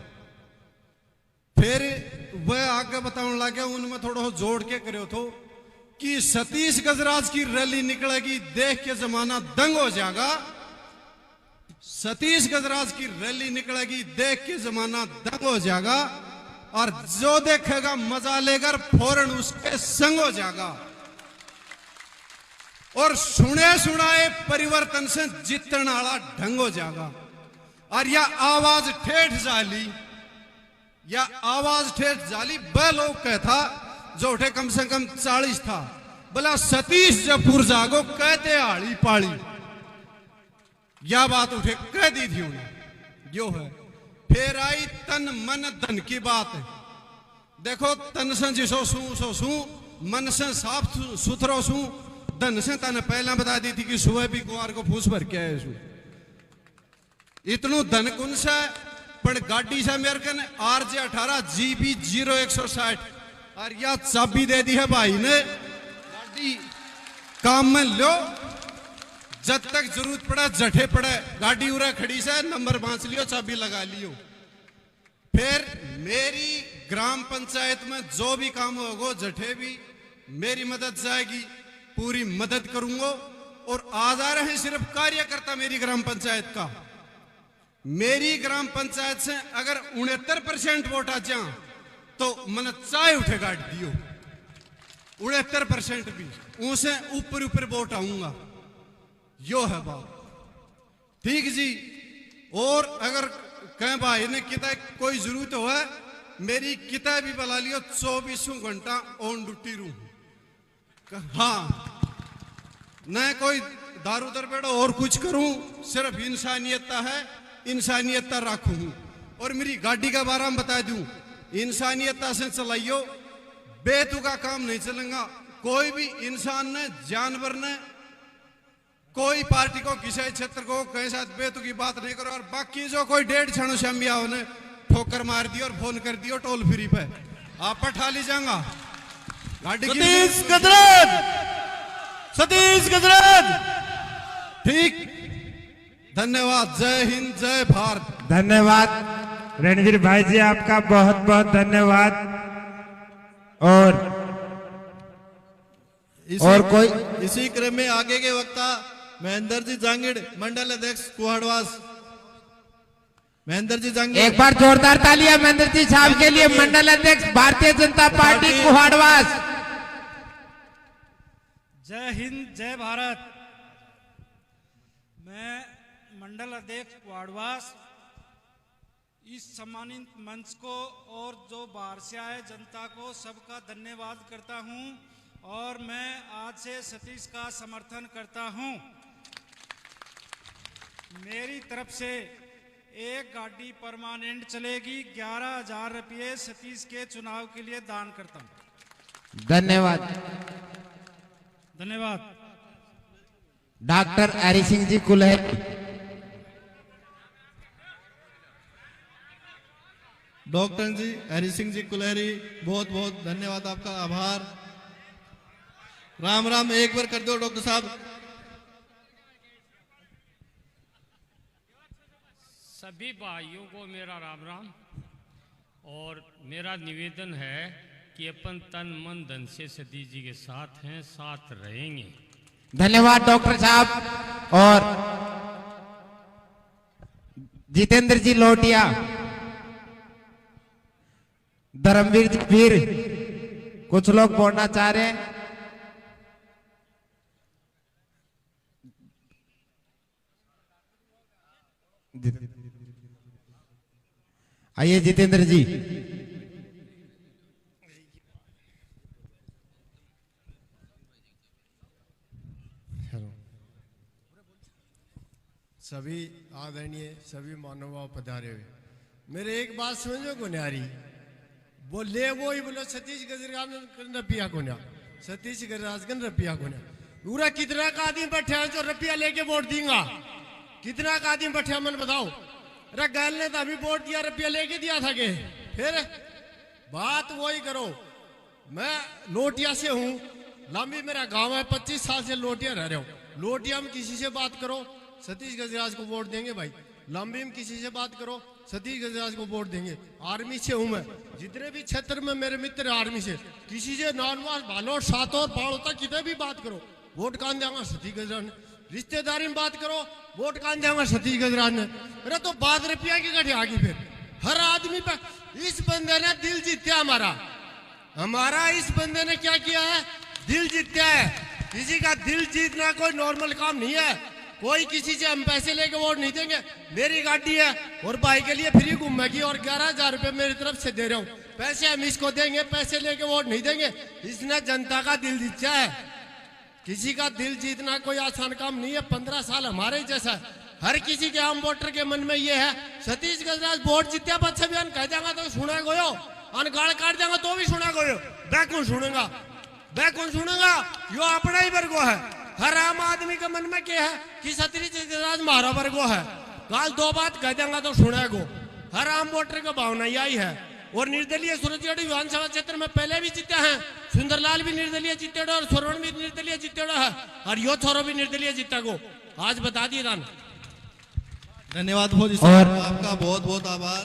फिर वह आगे बताने लगे, उनमें थोड़ा जोड़ के करो तो कि सतीश गजराज की रैली निकलेगी, देख के जमाना दंग हो जाएगा। सतीश गजराज की रैली निकलेगी, देख के जमाना दंग हो जाएगा और जो देखेगा मजा लेकर फौरन उसके संग हो जाएगा। और सुने सुनाए परिवर्तन से जीतने वाला ढंग हो जाएगा। और यह आवाज ठेठ जाली, या आवाज ठेठ जाली वह लोग कहता जो उठे कम से कम 40 था, बोला सतीश जयपुर जागो कहते आड़ी पाड़ी। यह बात उठे कह दी थी उन्हें, यो है। फिर आई तन मन धन की बात। देखो तन से जिसो सू मन से साफ सुथरो सू, धन से तन पहला बता दी थी कि सुबह भी कुमार को फूस भर के आए सू। इतनू धन कुन से पर गाड़ी से मेरे कन RJ 18 GB 0160 और यह चाबी दे दी है भाई ने। गाड़ी काम में लो, जब तक जरूरत पड़े जठे पड़े गाड़ी उरा खड़ी से नंबर बांच लियो, चाबी लगा लियो। फिर मेरी ग्राम पंचायत में जो भी काम होगा जठे भी मेरी मदद जाएगी, पूरी मदद करूंगा। और आज आ रहे हैं सिर्फ कार्यकर्ता मेरी ग्राम पंचायत का। मेरी ग्राम पंचायत से अगर 69% वोट आ जाए तो मन चाय उठे गाड़ दियो, 69% भी उनसे ऊपर ऊपर वोट आऊंगा। यो है बात, ठीक जी। और अगर कहें भाई ने किता कोई जरूरत हो है, मेरी किता भी बुला लियो, 24 घंटा ऑन ड्यूटी रू। हाँ, न कोई दारू दरबेड़ो और कुछ करूं, सिर्फ इंसानियत है, इंसानियत रखूं। और मेरी गाड़ी का बारे में बता दूं, इंसानियत से चलाइयो, बेतु का काम नहीं चलेगा। कोई भी इंसान ने, जानवर ने, कोई पार्टी को, किसी क्षेत्र को कहीं साथ बेतु की बात नहीं करो। और बाकी जो कोई 1.5 क्षण शमिया ने ठोकर मार दी और फोन कर दियो टोल फ्री पे, आप पठा ली जाएगा गाड़ी। सतीश गजराज, सतीश गजराज, ठीक, धन्यवाद। जय हिंद, जय भारत। धन्यवाद रणवीर भाई जी, आपका बहुत बहुत धन्यवाद। और कोई इसी क्रम में आगे के वक्ता महेंद्र जी जांगिड़, मंडल अध्यक्ष कुहाड़वास। महेंद्र जी जांगिड़, एक बार जोरदार तालियां महेंद्र जी साहब के लिए, मंडल अध्यक्ष भारतीय जनता पार्टी कुहाड़वास। जय हिंद, जय भारत। मैं मंडल अध्यक्ष कुहाड़वास इस सम्मानित मंच को और जो बाहर से आए जनता को सबका धन्यवाद करता हूं। और मैं आज से सतीश का समर्थन करता हूं। मेरी तरफ से एक गाड़ी परमानेंट चलेगी, 11,000 रुपये सतीश के चुनाव के लिए दान करता हूं। धन्यवाद। धन्यवाद। डॉक्टर हरि सिंह जी कुलहरी। डॉक्टर जी हरि सिंह जी कुलहरी, बहुत बहुत धन्यवाद, आपका आभार। राम राम एक बार कर दो डॉक्टर साहब। सभी भाइयों को मेरा राम राम। और मेरा निवेदन है कि अपन तन मन धन से सतीश जी के साथ हैं, साथ रहेंगे। धन्यवाद डॉक्टर साहब। और जितेंद्र जी लोटिया, धर्मवीर जी वीर, कुछ लोग बोलना चाह रहे हैं। आइए जितेंद्र जी। सभी आदरणीय सभी मानव पधारे हुए, मेरे एक बात समझो को न्यारी बोले वो ही बोलो सतीश गजराज रपिया को न्या सतीश गजराज रपिया को न्या पूरा कितना का आदमी बैठे हैं जो रुपया लेके वोट देगा? कितना का आदमी बैठे मन बताओ? अरे गैल ने तो अभी वोट दिया, रुपया लेके दिया था के? फिर बात वही करो। मैं लोटिया से हूँ, लंबी मेरा गांव है, 25 साल से लोटिया रह रहा हूँ। लोटिया में किसी से बात करो सतीश गजराज को वोट देंगे भाई, लंबी में किसी से बात करो सतीश गजराज को वोट देंगे। आर्मी से हूँ मैं, जितने भी क्षेत्र में मेरे मित्र आर्मी से, किसी से नॉनवास भालोर सातौर पाड़ो तक कितने भी बात करो वोट कान देंगे सतीश गजराज ने। रिश्तेदारी में बात करो वोट कान देंगे सतीश गजराज ने। अरे तो बात रुपया की कटे आगे फिर हर आदमी पे। इस बंदे ने दिल जीता हमारा इस बंदे ने क्या किया है? दिल जीता है। किसी का दिल जीतना कोई नॉर्मल काम नहीं है। कोई किसी से हम पैसे लेके वोट नहीं देंगे। मेरी गाड़ी है और भाई के लिए फ्री घूमेगी और 11,000 रुपये मेरी तरफ से दे रहा हूँ, पैसे हम इसको देंगे, पैसे लेके वोट नहीं देंगे। इसने जनता का दिल जीता है। किसी का दिल जीतना कोई आसान काम नहीं है। 15 साल हमारे ही जैसा है। हर किसी के आम वोटर के मन में ये है सतीश गजराज वोट जीत्या बच्चा भी कह देगा तो सुना गयो, गाल काट देगा तो भी सुना गयो। मैं कौन सुनेगा? मैं कौन सुनेगा? यो अपना ही वर्गो है। हर आम आदमी के मन में क्या है कि सतीश गजराज हमारा वर्गो है। गाल दो बात कह देगा तो सुनेगो। हर आम वोटर का भावना यही है। और निर्दलीय सूरजगढ़ विधानसभा क्षेत्र में पहले भी जीते हैं। सुंदरलाल भी निर्दलीय जीते और स्वर्ण भी निर्दलीय जीते है और यो छोरो भी निर्दलीय जीता को आज बता दिए दान। धन्यवाद भोजी साहब, आपका बहुत बहुत आभार।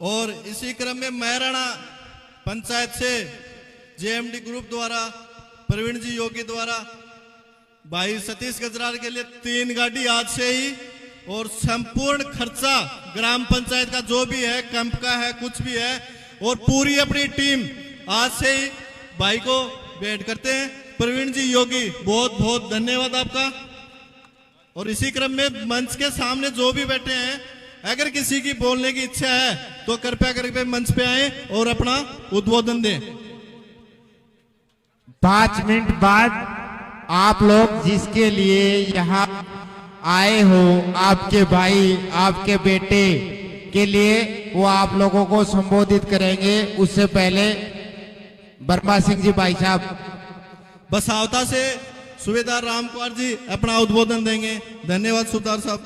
और इसी क्रम में महराणा पंचायत से जेएमडी ग्रुप द्वारा प्रवीण जी योगी द्वारा भाई सतीश गजराज के लिए 3 गाड़ी आज से ही और संपूर्ण खर्चा ग्राम पंचायत का जो भी है, कैंप का है, कुछ भी है, और पूरी अपनी टीम आज से ही भाई को भेंट करते हैं। प्रवीण जी योगी बहुत बहुत धन्यवाद आपका। और इसी क्रम में मंच के सामने जो भी बैठे हैं, अगर किसी की बोलने की इच्छा है तो कृपया करके मंच पे आए और अपना उद्बोधन दें। 5 मिनट बाद आप लोग जिसके लिए यहाँ आए हो, आपके भाई आपके बेटे के लिए, वो आप लोगों को संबोधित करेंगे। उससे पहले बर्मा सिंह जी भाई साहब बसावता से सूबेदार राम कुमार जी अपना उद्बोधन देंगे। धन्यवाद सूबेदार साहब।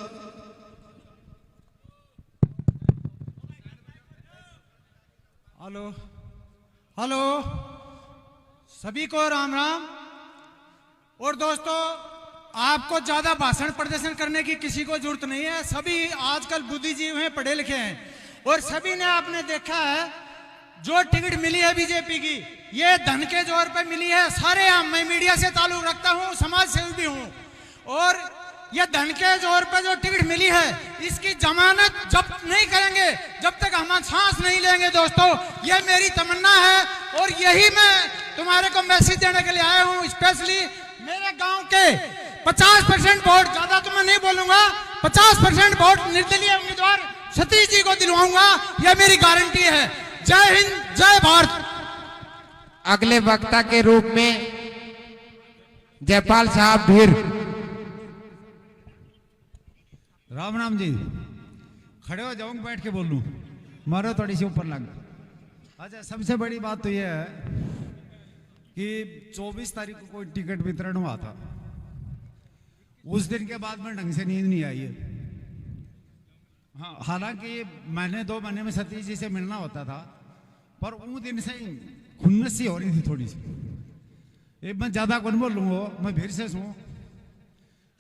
हेलो हेलो सभी को राम राम। और दोस्तों, आपको ज्यादा भाषण प्रदर्शन करने की किसी को जरूरत नहीं है। सभी आजकल बुद्धिजीवी हैं, पढ़े लिखे हैं, और सभी ने आपने देखा है जो टिकट मिली है बीजेपी की, ये धन के जोर पे मिली है। सारे मैं मीडिया से ताल्लुक रखता हूँ, समाज सेवी भी हूँ, और ये धन के जोर पे जो टिकट मिली है इसकी जमानत जब्त नहीं करेंगे जब तक हम सांस नहीं लेंगे। दोस्तों, ये मेरी तमन्ना है और यही मैं तुम्हारे को मैसेज देने के लिए आया हूँ। स्पेशली मेरे गांव के 50% वोट, ज्यादा तो मैं नहीं बोलूंगा, 50% वोट निर्दलीय उम्मीदवार सतीश जी को दिलवाऊंगा, यह मेरी गारंटी है। जय हिंद, जय भारत। अगले वक्ता के रूप में जयपाल साहब भीर। राम राम जी, खड़े हो जाऊंगा, बैठ के बोल लूं, मारो थोड़ी सी ऊपर लग। अच्छा, सबसे बड़ी बात तो यह है कि 24 तारीख को कोई टिकट वितरण हुआ था। उस दिन के बाद में ढंग से नींद नहीं आई है। हाँ, हालांकि महीने 2 महीने में सतीश जी से मिलना होता था, पर उन दिन से ही खुन्नस सी हो रही थी थोड़ी सी। एक मैं ज्यादा कौन बोल लूंगा, मैं फिर से सुन।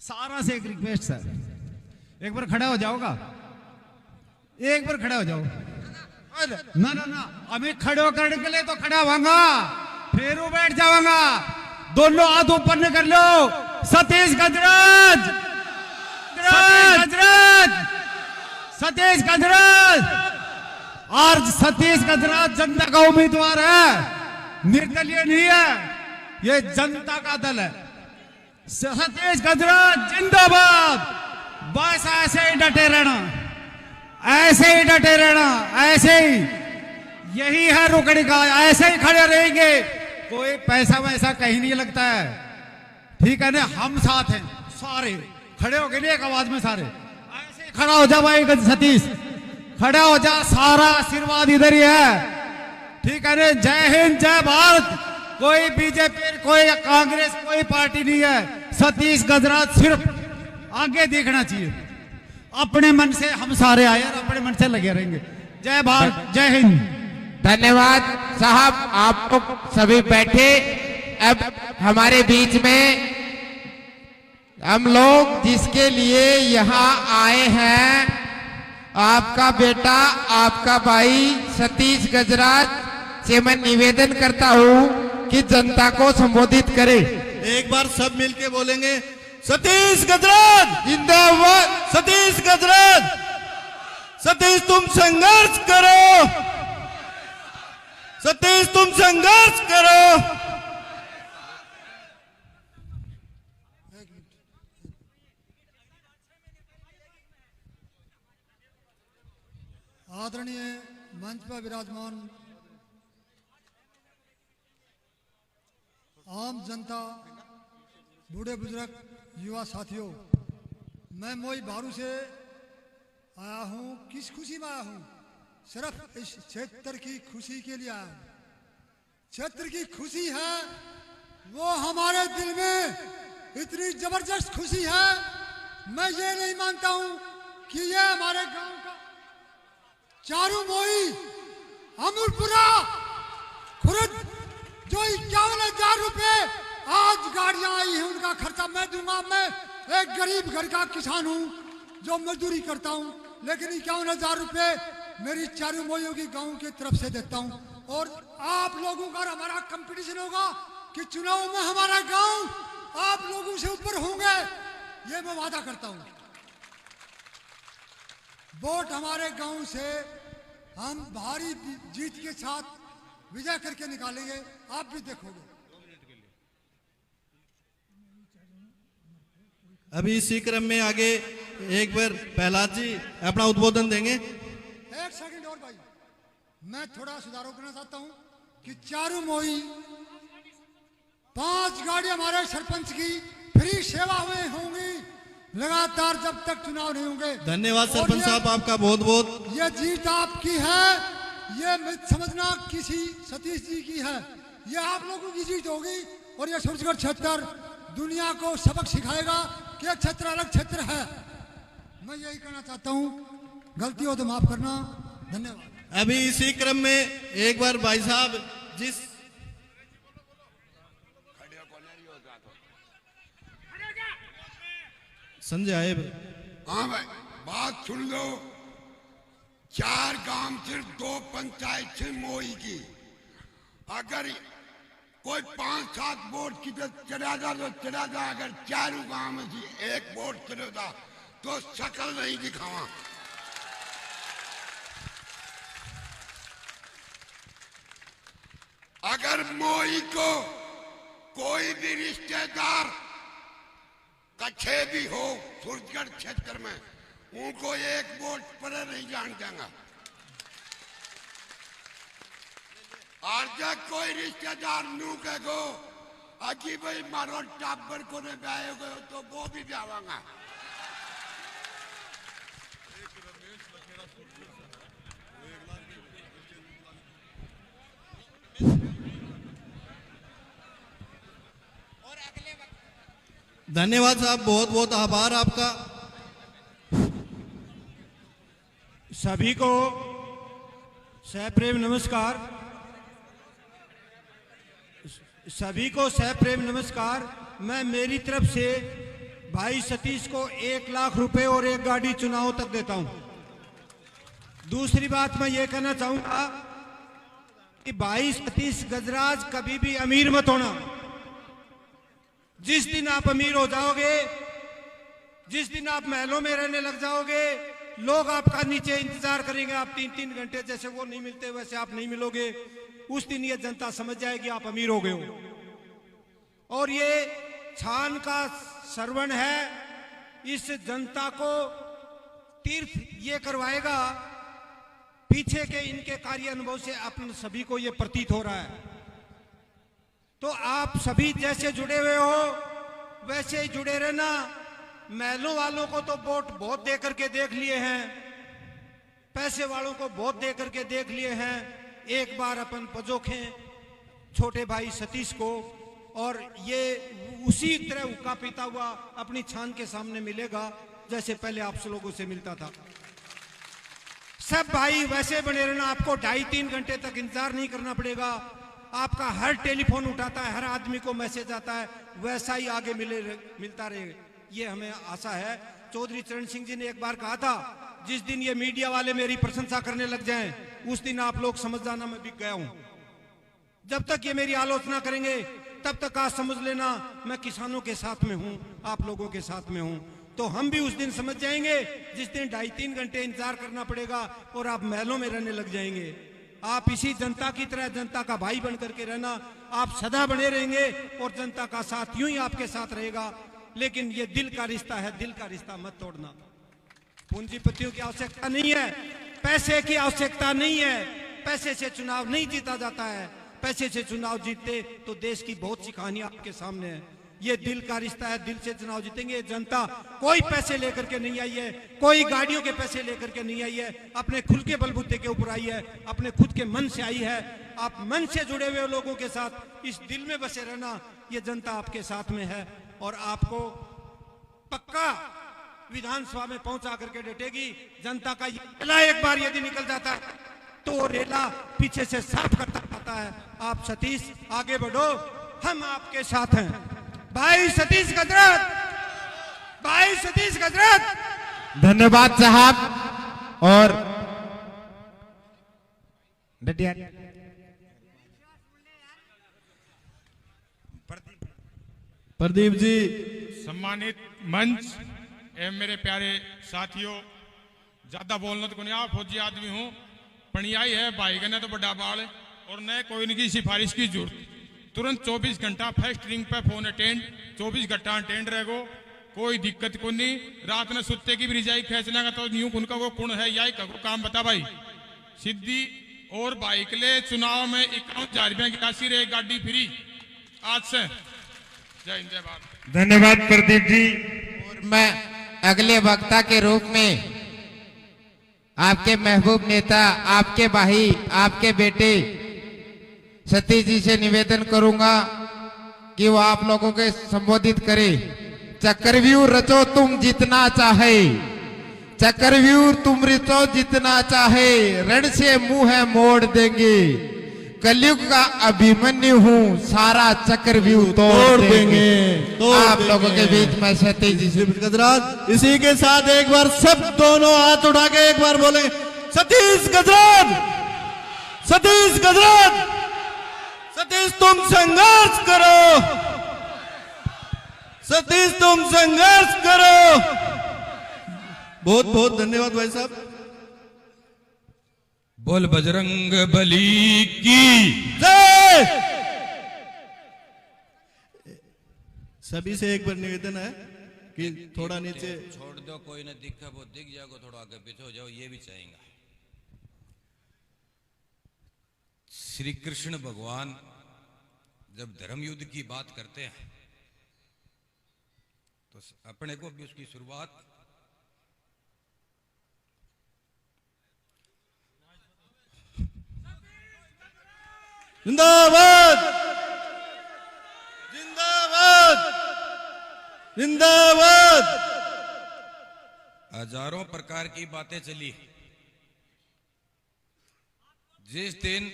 सारा से एक रिक्वेस्ट है, एक बार खड़ा हो जाओगा, एक बार खड़ा हो जाओ। ना ना ना, अभी खड़े करने के लिए तो खड़ा होगा, फिर वो बैठ जाऊंगा। दोनों हाथ ऊपर न कर लो। सतीश गजराज, सतीश गजराज। और सतीश गजराज जनता का उम्मीदवार है, निर्दलीय नहीं है, ये जनता का दल है। सतीश गजराज जिंदाबाद। बस ऐसे ही डटे रहना, ऐसे ही डटे रहना, ऐसे ही, यही है रुकने का। ऐसे ही खड़े रहेंगे, कोई पैसा वैसा कहीं नहीं लगता है, ठीक है ना। हम साथ हैं, सारे खड़े हो गए एक आवाज में सारे। खड़ा हो जा भाई सतीश, खड़ा हो जा, सारा आशीर्वाद इधर ही है, ठीक है ना। जय हिंद, जय भारत। कोई बीजेपी, कोई कांग्रेस, कोई पार्टी नहीं है। सतीश गजराज सिर्फ आगे देखना चाहिए, अपने मन से हम सारे आए और अपने मन से लगे रहेंगे। जय भारत, जय हिंद। धन्यवाद साहब, आप लोग सभी बैठे। अब हमारे बीच में हम लोग जिसके लिए यहाँ आए हैं, आपका बेटा, आपका भाई सतीश गजराज से मैं निवेदन करता हूँ कि जनता को संबोधित करे। एक बार सब मिलके बोलेंगे, सतीश गजराज जिंदाबाद, सतीश गजराज, सतीश तुम संघर्ष करो, सतीश तुम संघर्ष करो। आदरणीय मंच पर विराजमान आम जनता, बूढ़े बुजुर्ग, युवा साथियों, मैं मोई बारू से आया हूं। किस खुशी में आया हूं? सिर्फ इस क्षेत्र की खुशी के लिए आया हूं। क्षेत्र की खुशी है, वो हमारे दिल में इतनी जबरदस्त खुशी है। मैं ये नहीं मानता हूं कि ये हमारे गांव का चारू मोई, अमूलपुरा, खुर्द जो 51,000 रुपए आज गाड़ियां आई हैं उनका खर्चा मैं दूंगा। मैं एक गरीब घर का किसान हूं जो मजदूरी करता हूं, लेकिन 51,000 रुपए मेरी चारू मोइयों की गांव की तरफ से देता हूं। और आप लोगों का हमारा कंपटीशन होगा कि चुनाव में हमारा गांव आप लोगों से ऊपर होंगे, ये मैं वादा करता हूं। वोट हमारे गांव से हम भारी जीत के साथ विजय करके निकालेंगे, आप भी देखोगे। अभी इसी क्रम में आगे एक बार प्रहलाद जी अपना उद्बोधन देंगे। एक सेकंड और भाई, मैं थोड़ा सुधार करना चाहता हूं कि चारू मोई 5 गाड़ी हमारे सरपंच की फ्री सेवा में होंगी लगातार जब तक चुनाव नहीं होंगे। धन्यवाद सरपंच साहब, आपका बहुत बहुत। ये जीत आपकी है, ये मत समझना किसी सतीश जी की है, ये आप लोगों की जीत होगी। और ये सूरजगढ़ क्षेत्र दुनिया को सबक सिखाएगा कि एक क्षेत्र अलग क्षेत्र है। मैं यही कहना चाहता हूँ, गलती हो तो माफ करना। धन्यवाद। अभी इसी क्रम में एक बार भाई साहब जिस संजय आए। हाँ भाई, बात सुन लो। 4 गांव सिर्फ 2 पंचायत थी मोई की। अगर कोई 5-7 वोट की तो चढ़ा जा तो चढ़ा जा, अगर 4 गांव में से 1 वोट चढ़ा जा तो शक्ल नहीं दिखावा। अगर मोई को कोई भी रिश्तेदार कच्छे भी हो सूरजगढ़ क्षेत्र में, उनको 1 वोट पर नहीं जान देंगे। और जब कोई रिश्तेदार नू कहो अजी भाई मारो टाबर को ने गाये गए तो वो भी जावांगा। धन्यवाद साहब, बहुत बहुत आभार आपका। सभी को सप्रेम नमस्कार। सभी को सप्रेम नमस्कार। मैं मेरी तरफ से भाई सतीश को 1 लाख रुपए और 1 गाड़ी चुनाव तक देता हूं। दूसरी बात मैं ये कहना चाहूंगा कि भाई सतीश गजराज कभी भी अमीर मत होना। जिस दिन आप अमीर हो जाओगे, जिस दिन आप महलों में रहने लग जाओगे, लोग आपका नीचे इंतजार करेंगे। आप 3-3 घंटे जैसे वो नहीं मिलते वैसे आप नहीं मिलोगे। उस दिन ये जनता समझ जाएगी आप अमीर हो गए हो। और ये छान का श्रवण है, इस जनता को तीर्थ ये करवाएगा। पीछे के इनके कार्य अनुभव से अपन सभी को ये प्रतीत हो रहा है। तो आप सभी जैसे जुड़े हुए हो वैसे ही जुड़े रहना। महलों वालों को तो वोट बहुत दे करके देख लिए हैं, पैसे वालों को बहुत दे करके देख लिए हैं। एक बार अपन पजोखें छोटे भाई सतीश को, और ये उसी तरह उका पीता हुआ अपनी छान के सामने मिलेगा जैसे पहले आप लोगों से मिलता था। सब भाई वैसे बने रहना, आपको 2.5-3 घंटे तक इंतजार नहीं करना पड़ेगा। आपका हर टेलीफोन उठाता है, हर आदमी को मैसेज आता है, वैसा ही आगे मिलता रहे, ये हमें आशा है। चौधरी चरण सिंह जी ने एक बार कहा था, जिस दिन ये मीडिया वाले मेरी प्रशंसा करने लग जाएं, उस दिन आप लोग समझ जाना मैं बिक गया हूं। जब तक ये मेरी आलोचना करेंगे तब तक आप समझ लेना मैं किसानों के साथ में हूं, आप लोगों के साथ में हूं। तो हम भी उस दिन समझ जाएंगे जिस दिन 2.5-3 घंटे इंतजार करना पड़ेगा और आप महलों में रहने लग जाएंगे। आप इसी जनता की तरह जनता का भाई बन करके रहना, आप सदा बने रहेंगे और जनता का साथ यूं ही आपके साथ रहेगा। लेकिन ये दिल का रिश्ता है, दिल का रिश्ता मत तोड़ना। पूंजीपतियों की आवश्यकता नहीं है, पैसे की आवश्यकता नहीं है, पैसे से चुनाव नहीं जीता जाता है। पैसे से चुनाव जीतते तो देश की बहुत सी कहानियां आपके सामने है। ये दिल का रिश्ता है, दिल से चुनाव जीतेंगे। जनता कोई पैसे लेकर के नहीं आई है, कोई गाड़ियों के पैसे लेकर के नहीं आई है, अपने खुद के बलबूते के ऊपर आई है, अपने खुद के मन से आई है। आप मन से जुड़े हुए लोगों के साथ इस दिल में बसे रहना, ये जनता आपके साथ में है और आपको पक्का विधानसभा में पहुंचा करके डटेगी। जनता का रेला एक बार यदि निकल जाता है तो वो रेला पीछे से साफ करता रहता है। आप सतीश आगे बढ़ो, हम आपके साथ हैं। भाई सतीश गजरत, भाई सतीश गजरत। धन्यवाद साहब। और प्रदीप जी। सम्मानित मंच एवं मेरे प्यारे साथियों, ज्यादा बोलना तो नहीं, आप फौजी आदमी हूँ, पणियाई है भाई का, न तो बड़ा बाल और न कोई इनकी सिफारिश की जरूरत। तुरंत 24 घंटा फर्स्ट रिंग पे फोन अटेंड, 24 घंटा अटेंड रहेगो, कोई दिक्कत को नहीं। रात में सुत्ते की भी रिजाई खेच लेगा तो यूं उनका वो गुण है, यही का काम बता भाई सिद्धि। और बाइक ले चुनाव में 51,000 रुपया की राशि रहे, गाड़ी फ्री आज से। जय हिंद, जय भारत। धन्यवाद प्रदीप जी। और मैं अगले वक्ता के रूप में आपके महबूब नेता, आपके भाई, आपके बेटे सतीश जी से निवेदन करूंगा कि वो आप लोगों के संबोधित करे। चक्रव्यूह रचो तुम जितना चाहे, चक्रव्यूह तुम रचो जितना चाहे, रण से मुंह मोड़ देंगे। कलयुग का अभिमन्यु हूँ, सारा चक्रव्यूह तोड़ देंगे। आप लोगों के बीच में सतीश जी से गजरात। इसी के साथ एक बार सब दोनों हाथ उठा के एक बार बोले सतीश गजरात, सतीश गजरात, सतीश तुम संघर्ष करो, सतीश तुम संघर्ष करो। बहुत बहुत धन्यवाद भाई साहब। बोल बजरंग बली की जय। सभी से एक बार निवेदन है कि थोड़ा नीचे छोड़ दो, कोई न दिखे वो दिख जाएगा, थोड़ा आगे पीछे हो जाओ, ये भी चाहेंगे। श्री कृष्ण भगवान जब धर्म युद्ध की बात करते हैं तो अपने को भी उसकी शुरुआत जिंदाबाद, जिंदाबाद, जिंदाबाद। हजारों प्रकार की बातें चली। जिस दिन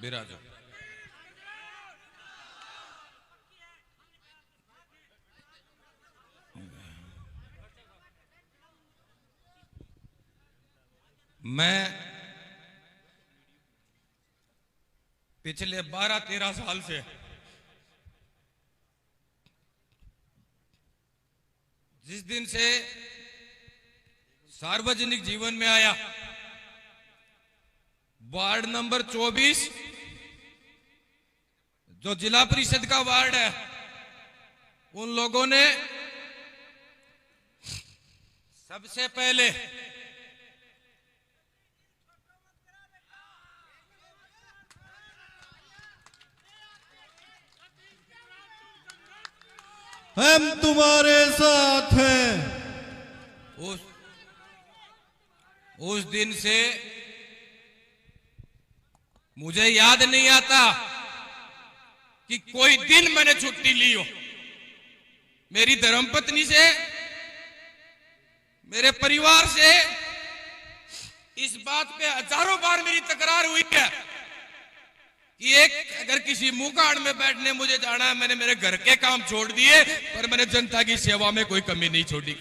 बिराजो मैं पिछले 12-13 साल से जिस दिन से सार्वजनिक जीवन में आया, वार्ड नंबर 24 जो जिला परिषद का वार्ड है, उन लोगों ने सबसे पहले हम तुम्हारे साथ हैं। उस दिन से मुझे याद नहीं आता कि कोई दिन मैंने छुट्टी ली हो। मेरी धर्मपत्नी से, मेरे परिवार से इस बात पे हजारों बार मेरी तकरार हुई है कि अगर किसी मुकाड़ में बैठने मुझे जाना है, मैंने मेरे घर के काम छोड़ दिए, पर मैंने जनता की सेवा में कोई कमी नहीं छोड़ी।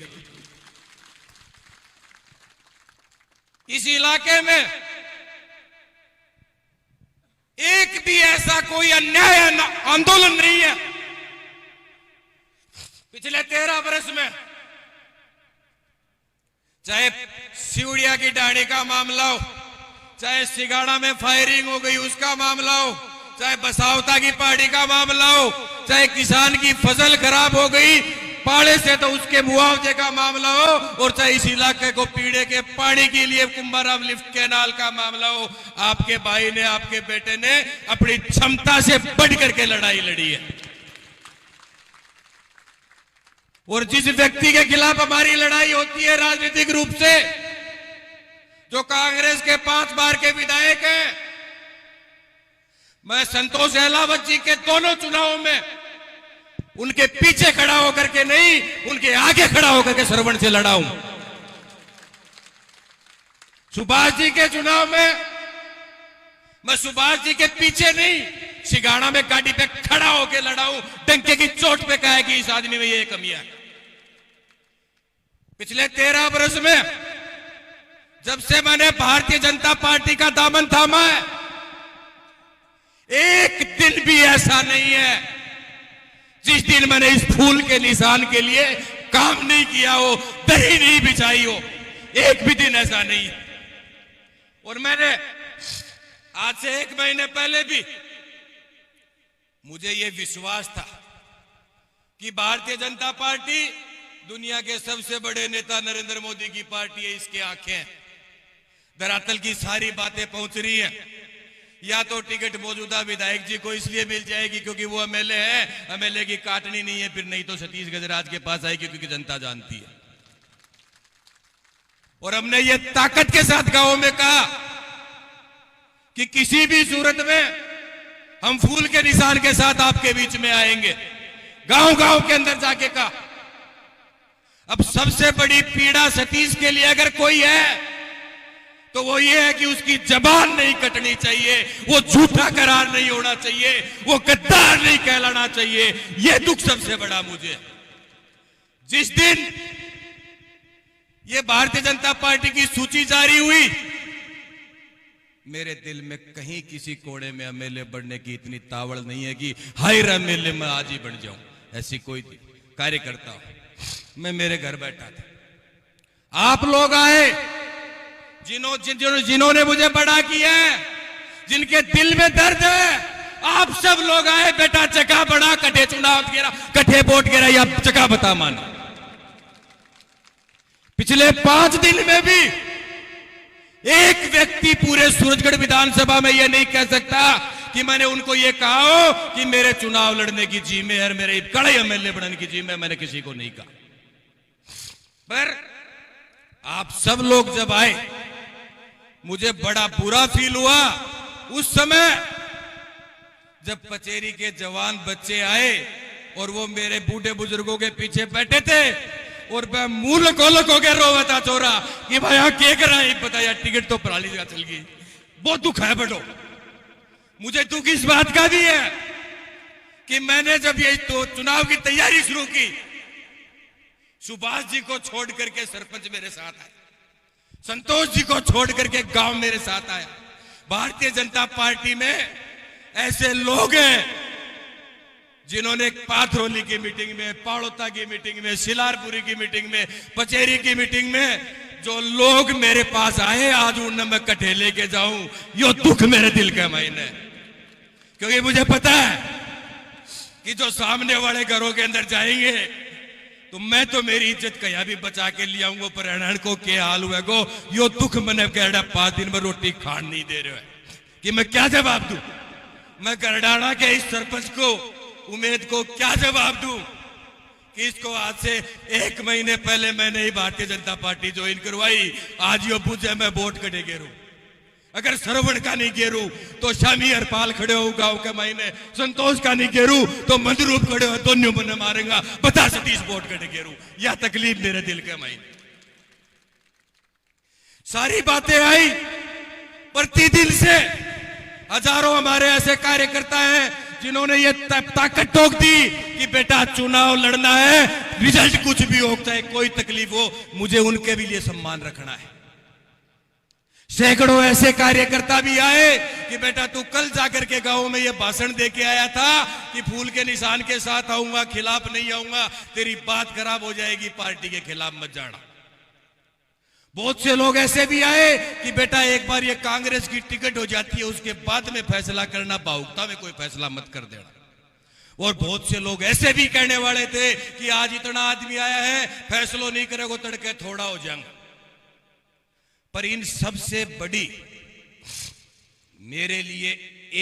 इस इलाके में एक भी ऐसा कोई अन्याय आंदोलन नहीं है पिछले 13 वर्ष में। चाहे सिवड़िया की डाणी का मामला हो, चाहे सिगाड़ा में फायरिंग हो गई उसका मामला हो, चाहे बसावता की पहाड़ी का मामला हो, चाहे किसान की फसल खराब हो गई पाड़े से तो उसके मुआवजे का मामला हो, और चाहे इस इलाके को पीने के पानी के लिए कुंभाराम लिफ्ट कैनाल का मामला हो, आपके भाई ने, आपके बेटे ने अपनी क्षमता से बढ़ करके लड़ाई लड़ी है। और जिस व्यक्ति के खिलाफ हमारी लड़ाई होती है राजनीतिक रूप से, जो कांग्रेस के 5 बार के विधायक हैं, मैं संतोष अहलावत जी के दोनों चुनावों में उनके पीछे खड़ा होकर के नहीं, उनके आगे खड़ा होकर के श्रवण से लड़ा हूं। सुभाष जी के चुनाव में मैं सुभाष जी के पीछे नहीं, सिगाड़ा में गाड़ी पे खड़ा होकर लड़ा हूं, डंके की चोट पे कहा कि इस आदमी में ये कमियां है। पिछले 13 वर्ष में जब से मैंने भारतीय जनता पार्टी का दामन थामा है, एक दिन भी ऐसा नहीं है जिस दिन मैंने इस फूल के निशान के लिए काम नहीं किया हो, दही नहीं बिछाई हो, एक भी दिन ऐसा नहीं है। और मैंने आज से 1 महीने पहले भी मुझे यह विश्वास था कि भारतीय जनता पार्टी दुनिया के सबसे बड़े नेता नरेंद्र मोदी की पार्टी है, इसके आंखें हैं, धरातल की सारी बातें पहुंच रही हैं। या तो टिकट मौजूदा विधायक जी को इसलिए मिल जाएगी क्योंकि वो एमएलए है, एमएलए की काटनी नहीं है, फिर नहीं तो सतीश गजराज के पास आएगी क्योंकि जनता जानती है। और हमने ये ताकत के साथ गांवों में कहा कि किसी भी सूरत में हम फूल के निशान के साथ आपके बीच में आएंगे। गांव गांव के अंदर जाके कहा। अब सबसे बड़ी पीड़ा सतीश के लिए अगर कोई है तो वो ये है कि उसकी जबान नहीं कटनी चाहिए, वो झूठा करार नहीं होना चाहिए, वो गद्दार नहीं कहलाना चाहिए। ये दुख सबसे बड़ा मुझे। जिस दिन ये भारतीय जनता पार्टी की सूची जारी हुई, मेरे दिल में कहीं किसी कोने में एमएलए बनने की इतनी तावड़ नहीं है कि हायर एमएलए में आज ही बन जाऊं, ऐसी कोई कार्यकर्ता हूं। मैं मेरे घर बैठा था, आप लोग आए जिन्होंने मुझे बड़ा किया है, जिनके दिल में दर्द है, आप सब लोग आए। बेटा चका बड़ा, कटे चुनाव गिरा, कटे वोट गिरा, या चका बता माना। पिछले 5 दिन में भी एक व्यक्ति पूरे सूरजगढ़ विधानसभा में यह नहीं कह सकता कि मैंने उनको यह कहा हो कि मेरे चुनाव लड़ने की जिम्मे है, मेरे कड़े एमएलए बनने की जिम्मे, मैंने किसी को नहीं कहा। पर आप सब लोग जब आए, मुझे बड़ा बुरा फील हुआ उस समय जब पचेरी के जवान बच्चे आए और वो मेरे बूढ़े बुजुर्गों के पीछे बैठे थे और मैं मुंह लको हो गया, रोवता चोरा कि भाई यहां क्या कर रहा है, बताया टिकट तो पराली जगह चल गई। बहुत दुख है बड़ो। मुझे दुख इस बात का भी है कि मैंने जब ये तो चुनाव की तैयारी शुरू की, सुभाष जी को छोड़ करके सरपंच मेरे साथ आए, संतोष जी को छोड़ करके गांव मेरे साथ आया। भारतीय जनता पार्टी में ऐसे लोग हैं जिन्होंने पाथरोली की मीटिंग में, पाड़ोता की मीटिंग में, शिलारपुरी की मीटिंग में, पचेरी की मीटिंग में जो लोग मेरे पास आए, आज उन्हें मैं कट्ठे लेके जाऊं, यो दुख मेरे दिल का मायने। क्योंकि मुझे पता है कि जो सामने वाले घरों के अंदर जाएंगे तो मैं तो मेरी इज्जत कया भी बचा के ले आऊंगा, पर अनहन को क्या हाल हुआ गो, यो दुख मैंने कह 5 दिन में रोटी खान नहीं दे रहे है कि मैं क्या जवाब दूं। मैं गरडाना के इस सरपंच को, उमेद को क्या जवाब दूं कि इसको आज से 1 महीने पहले मैंने ही भारतीय जनता पार्टी ज्वाइन करवाई, आज यो पूछे मैं वोट कटे गेरू। अगर सरवण का नहीं गेरू तो शामी हरपाल खड़े हो गांव के महीने, संतोष का नहीं गेरू तो मंदरूप खड़े हो, दोनों मन मारेगा, बता सतीश वोट कटे गेरू। यह तकलीफ मेरे दिल के महीने। सारी बातें आई, प्रतिदिन से हजारों हमारे ऐसे कार्यकर्ता हैं जिन्होंने ये ताकत टोक दी कि बेटा चुनाव लड़ना है, रिजल्ट कुछ भी हो, चाहे कोई तकलीफ हो, मुझे उनके भी लिए सम्मान रखना है। सैकड़ों ऐसे कार्यकर्ता भी आए कि बेटा तू कल जाकर के गांव में ये भाषण दे के आया था कि फूल के निशान के साथ आऊंगा, खिलाफ नहीं आऊंगा, तेरी बात खराब हो जाएगी, पार्टी के खिलाफ मत जाना। बहुत से लोग ऐसे भी आए कि बेटा एक बार ये कांग्रेस की टिकट हो जाती है उसके बाद में फैसला करना, भावुकता में कोई फैसला मत कर देना। और बहुत से लोग ऐसे भी कहने वाले थे कि आज इतना आदमी आया है, फैसलो नहीं करेगा तड़के थोड़ा हो जाएगा। पर इन सबसे बड़ी मेरे लिए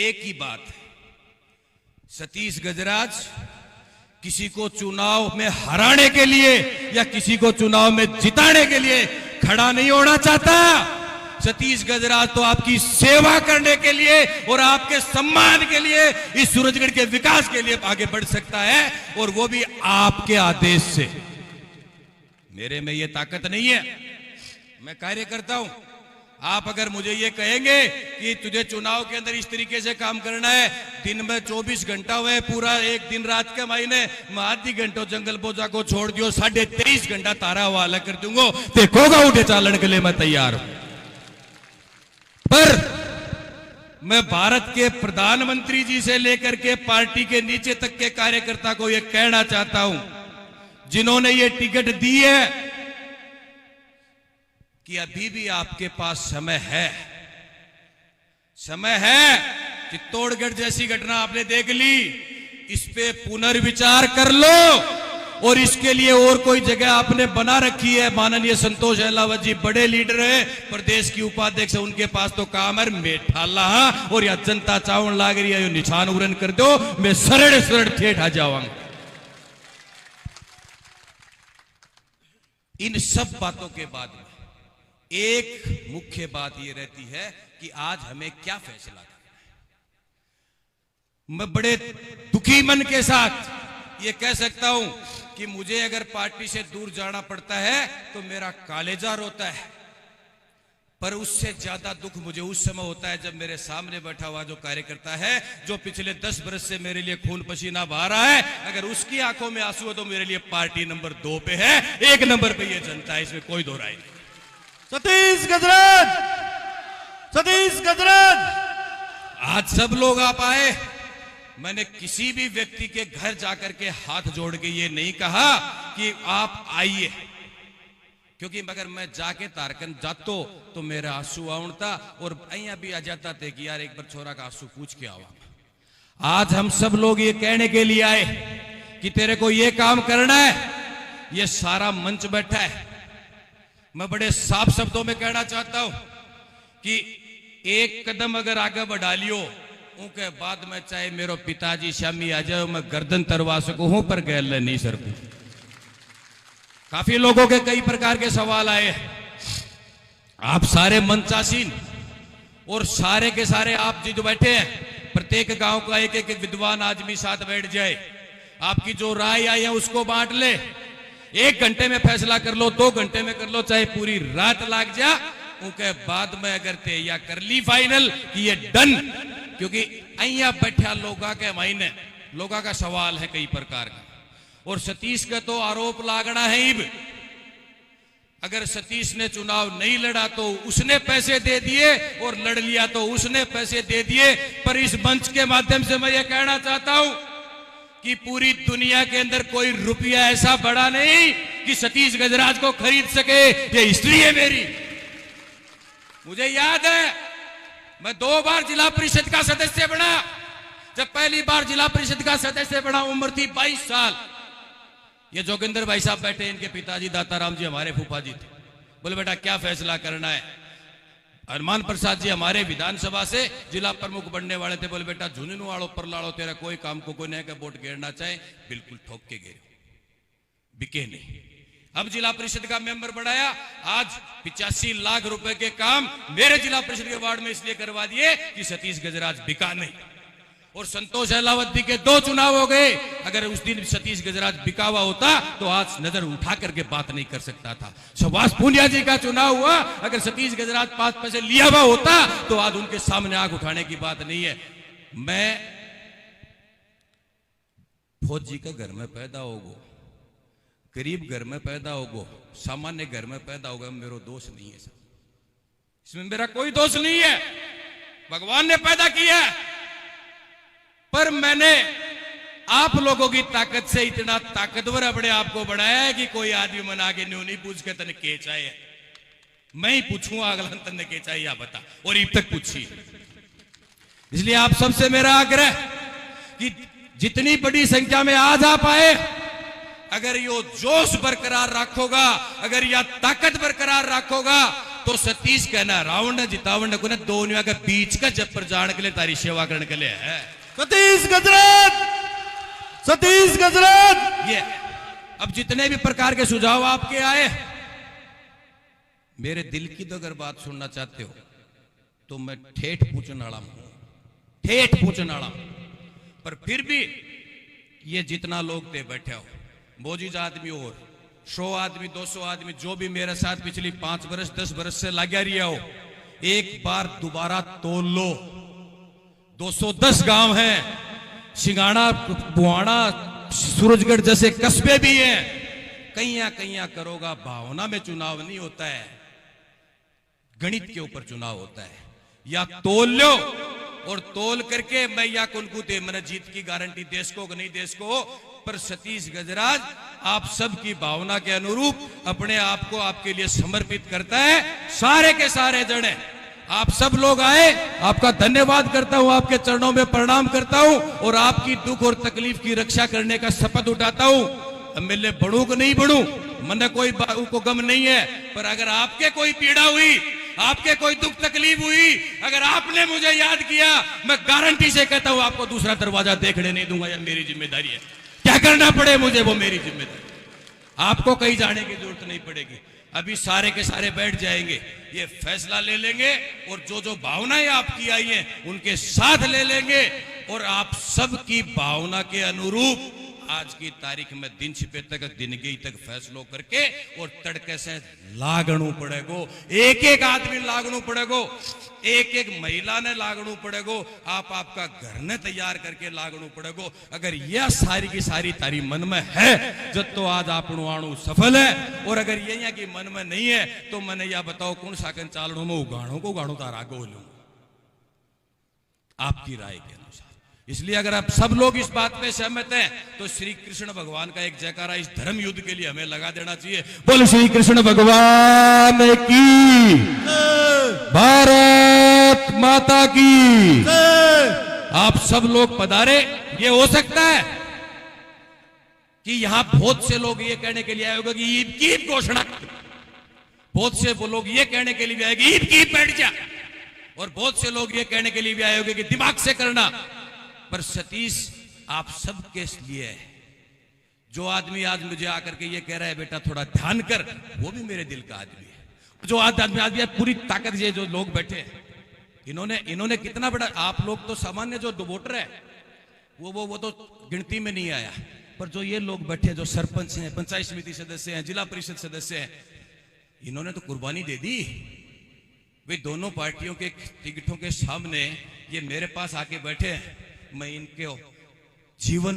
एक ही बात है, सतीश गजराज किसी को चुनाव में हराने के लिए या किसी को चुनाव में जिताने के लिए खड़ा नहीं होना चाहता। सतीश गजराज तो आपकी सेवा करने के लिए और आपके सम्मान के लिए, इस सूरजगढ़ के विकास के लिए आगे बढ़ सकता है, और वो भी आपके आदेश से। मेरे में ये ताकत नहीं है, मैं कार्य करता हूं। आप अगर मुझे ये कहेंगे कि तुझे चुनाव के अंदर इस तरीके से काम करना है, दिन में 24 घंटा हुए, पूरा एक दिन रात के महीने में आधी घंटों जंगल बोझा को छोड़ दियो, 23.5 घंटा तारा हवाला कर दूंगा, देखोगा उठे चालन के लिए मैं तैयार हूं। पर मैं भारत के प्रधानमंत्री जी से लेकर के पार्टी के नीचे तक के कार्यकर्ता को यह कहना चाहता हूं, जिन्होंने ये टिकट दी है, कि अभी भी आपके पास समय है। समय है। चित्तौड़गढ़ जैसी घटना आपने देख ली, इस पे पुनर्विचार कर लो, और इसके लिए और कोई जगह आपने बना रखी है। माननीय संतोष अहलावत जी बड़े लीडर है, प्रदेश की उपाध्यक्ष, उनके पास तो काम है मेठाला, और या जनता चावल लाग रही है, निशान उड़न कर दो, मैं सरड़ सरड़ ठेठ आ जाऊंगा। इन सब बातों के बाद में एक मुख्य बात यह रहती है कि आज हमें क्या फैसला करना है। मैं बड़े दुखी मन के साथ ये कह सकता हूं कि मुझे अगर पार्टी से दूर जाना पड़ता है तो मेरा कालेजा रोता है, पर उससे ज्यादा दुख मुझे उस समय होता है जब मेरे सामने बैठा हुआ जो कार्यकर्ता है, जो पिछले 10 बरस से मेरे लिए खून पसीना बहा रहा है, अगर उसकी आंखों में आंसू है तो मेरे लिए पार्टी नंबर 2 पे है, 1 नंबर पे ये जनता है, इसमें कोई दो राय नहीं। सतीश गजराज, सतीश गजराज। आज सब लोग आप आए, मैंने किसी भी व्यक्ति के घर जाकर के हाथ जोड़ के ये नहीं कहा कि आप आइए, क्योंकि अगर मैं जाके तारकन जातो तो मेरा आंसू आउणता, और अहिया भी आ जाता थे कि यार एक बार छोरा का आंसू पूछ के आवा। आज हम सब लोग ये कहने के लिए आए कि तेरे को ये काम करना है। ये सारा मंच बैठा है, मैं बड़े साफ शब्दों में कहना चाहता हूं कि एक कदम अगर आगे बढ़ा लियो, उनके बाद में चाहे मेरे पिताजी शामी आ जाए, मैं गर्दन तरवा सकूं हूं, पर गैल नहीं सकूं। काफी लोगों के कई प्रकार के सवाल आए, आप सारे मंचासीन और सारे के सारे आप जो बैठे हैं, प्रत्येक गांव का एक एक विद्वान आदमी साथ बैठ जाए, आपकी जो राय आई है उसको बांट ले, 1 घंटे में फैसला कर लो, 2 घंटे में कर लो, चाहे पूरी रात लाग जा, उनके बाद में अगर ते या कर ली फाइनल कि ये डन। क्योंकि अहिया बैठा लोगा के मायने, लोगा का सवाल है कई प्रकार का, और सतीश का तो आरोप लागना है ही। अगर सतीश ने चुनाव नहीं लड़ा तो उसने पैसे दे दिए, और लड़ लिया तो उसने पैसे दे दिए। पर इस मंच के माध्यम से मैं ये कहना चाहता हूं कि पूरी दुनिया के अंदर कोई रुपया ऐसा बड़ा नहीं कि सतीश गजराज को खरीद सके। ये हिस्ट्री है मेरी। मुझे याद है मैं 2 बार जिला परिषद का सदस्य बना। जब पहली बार जिला परिषद का सदस्य बना, उम्र थी 22 साल। ये जोगिंदर भाई साहब बैठे, इनके पिताजी दाताराम जी हमारे फूफा जी थे। बोले बेटा क्या फैसला करना है। हनुमान प्रसाद जी हमारे विधानसभा से जिला प्रमुख बनने वाले थे। बोले बेटा झुंझुनू वालों पर लाड़ो, तेरा कोई काम को कोई नहीं का वोट घेरना चाहे, बिल्कुल ठोक के गए। बिके नहीं। अब जिला परिषद का मेंबर बढ़ाया, आज 85 लाख रुपए के काम मेरे जिला परिषद के वार्ड में इसलिए करवा दिए कि सतीश गजराज बिका नहीं। और संतोष अहलावती के 2 चुनाव हो गए, अगर उस दिन सतीश गजराज बिका हुआ होता तो आज नजर उठा करके बात नहीं कर सकता था। सुभाष पूनिया जी का चुनाव हुआ, अगर सतीश गजराज 5 पैसे लिया हुआ होता तो आज उनके सामने आग उठाने की बात नहीं है। मैं फौजी के घर में पैदा होगो, गरीब घर में पैदा होगो, सामान्य घर में पैदा होगा, मेरा दोष नहीं है सर, इसमें मेरा कोई दोष नहीं है, भगवान ने पैदा किया है। पर मैंने आप लोगों की ताकत से इतना ताकतवर अपने आप को बढ़ाया है कि कोई आदमी मना के न्यू नहीं पूछ के तने के चाहिए, मैं ही पूछूंगा अगला तने के चाहिए या बता, और अब तक पूछी। इसलिए आप सबसे मेरा आग्रह कि जितनी बड़ी संख्या में आज आप आए, अगर यो जोश बरकरार रखोगा, अगर यह ताकत बरकरार रखोगा तो सतीश कहना रावण ने जितावण को ना दोनों के बीच का जब पर जाने के लिए तारी सेवा करने के लिए है। सतीश गजराज, सतीश गजराज। ये अब जितने भी प्रकार के सुझाव आपके आए, मेरे दिल की तो अगर बात सुनना चाहते हो तो मैं ठेठ पूछने वाला हूं, ठेठ पूछने वाला हूं। पर फिर भी ये जितना लोग थे बैठे हो, बोझीज आदमी और 100 आदमी 200 आदमी जो भी मेरे साथ पिछली 5 बरस 10 बरस से लगा रिया हो, एक बार दोबारा तोल लो। 210 गांव हैं, सिंगाड़ा बुआना सूरजगढ़ जैसे कस्बे भी हैं, कहीं करोगा। भावना में चुनाव नहीं होता है, गणित के ऊपर चुनाव होता है। या तोल लो, और तोल करके मैं या कुलकू दे मैंने जीत की गारंटी देश को नहीं देश को, पर सतीश गजराज आप सबकी भावना के अनुरूप अपने आप को आपके लिए समर्पित करता है। सारे के सारे जने आप सब लोग आए, आपका धन्यवाद करता हूं, आपके चरणों में प्रणाम करता हूं और आपकी दुख और तकलीफ की रक्षा करने का शपथ उठाता हूं। एमएलए बढ़ू को नहीं बढ़ू, मन कोई को गम नहीं है, पर अगर आपके कोई पीड़ा हुई, आपके कोई दुख तकलीफ हुई, अगर आपने मुझे याद किया, मैं गारंटी से कहता हूं आपको दूसरा दरवाजा देखने नहीं दूंगा। यह मेरी जिम्मेदारी है, क्या करना पड़े मुझे वो मेरी जिम्मेदारी, आपको कहीं जाने की जरूरत नहीं पड़ेगी। अभी सारे के सारे बैठ जाएंगे, ये फैसला ले लेंगे और जो जो भावनाएं आपकी आई हैं उनके साथ ले लेंगे, और आप सबकी भावना के अनुरूप आज की तारीख में दिन छिपे तक दिन गई तक फैसलों करके और तड़के से लागणू पड़ेगो। एक एक आदमी लागणू पड़ेगो, एक एक महिला ने लागणू पड़ेगो, आप आपका घर ने तैयार करके लागणू पड़ेगो। अगर यह सारी की सारी तारी मन में है जब तो आज आपनो आणु सफल है, और अगर ये यहाँ की मन में नहीं है तो मैंने यह बताओ कौन साकन चालणों में उगाणों को उगाणों तार आगो लूं आपकी राय के अनुसार। इसलिए अगर आप सब लोग इस बात पे सहमत हैं तो श्री कृष्ण भगवान का एक जयकारा इस धर्म युद्ध के लिए हमें लगा देना चाहिए। बोलो श्री कृष्ण भगवान की, भारत माता की। आप सब लोग पधारे। ये हो सकता है कि यहां बहुत से लोग ये कहने के लिए आए होंगे कि ईद की घोषणा, बहुत से वो लोग ये कहने के लिए भी आएंगे ईद की बैठ जा, और बहुत से लोग ये कहने के लिए भी आए होंगे कि दिमाग से करना। पर सतीश आप सबके लिए है। जो आदमी आज मुझे आकर के ये कह रहा है बेटा थोड़ा ध्यान कर, वो भी मेरे दिल का आदमी है। जो आदमी पूरी ताकत, ये जो लोग बैठे हैं, इन्होंने कितना बड़ा, आप लोग तो सामान्य जो वोटर है वो तो गिनती में नहीं आया, पर जो ये लोग बैठे, जो सरपंच हैं, पंचायत समिति सदस्य हैं, जिला परिषद सदस्य हैं, इन्होंने तो कुर्बानी दे दी। वे दोनों पार्टियों के टिकटों के सामने ये मेरे पास आके बैठे हैं। मैं इनके जीवन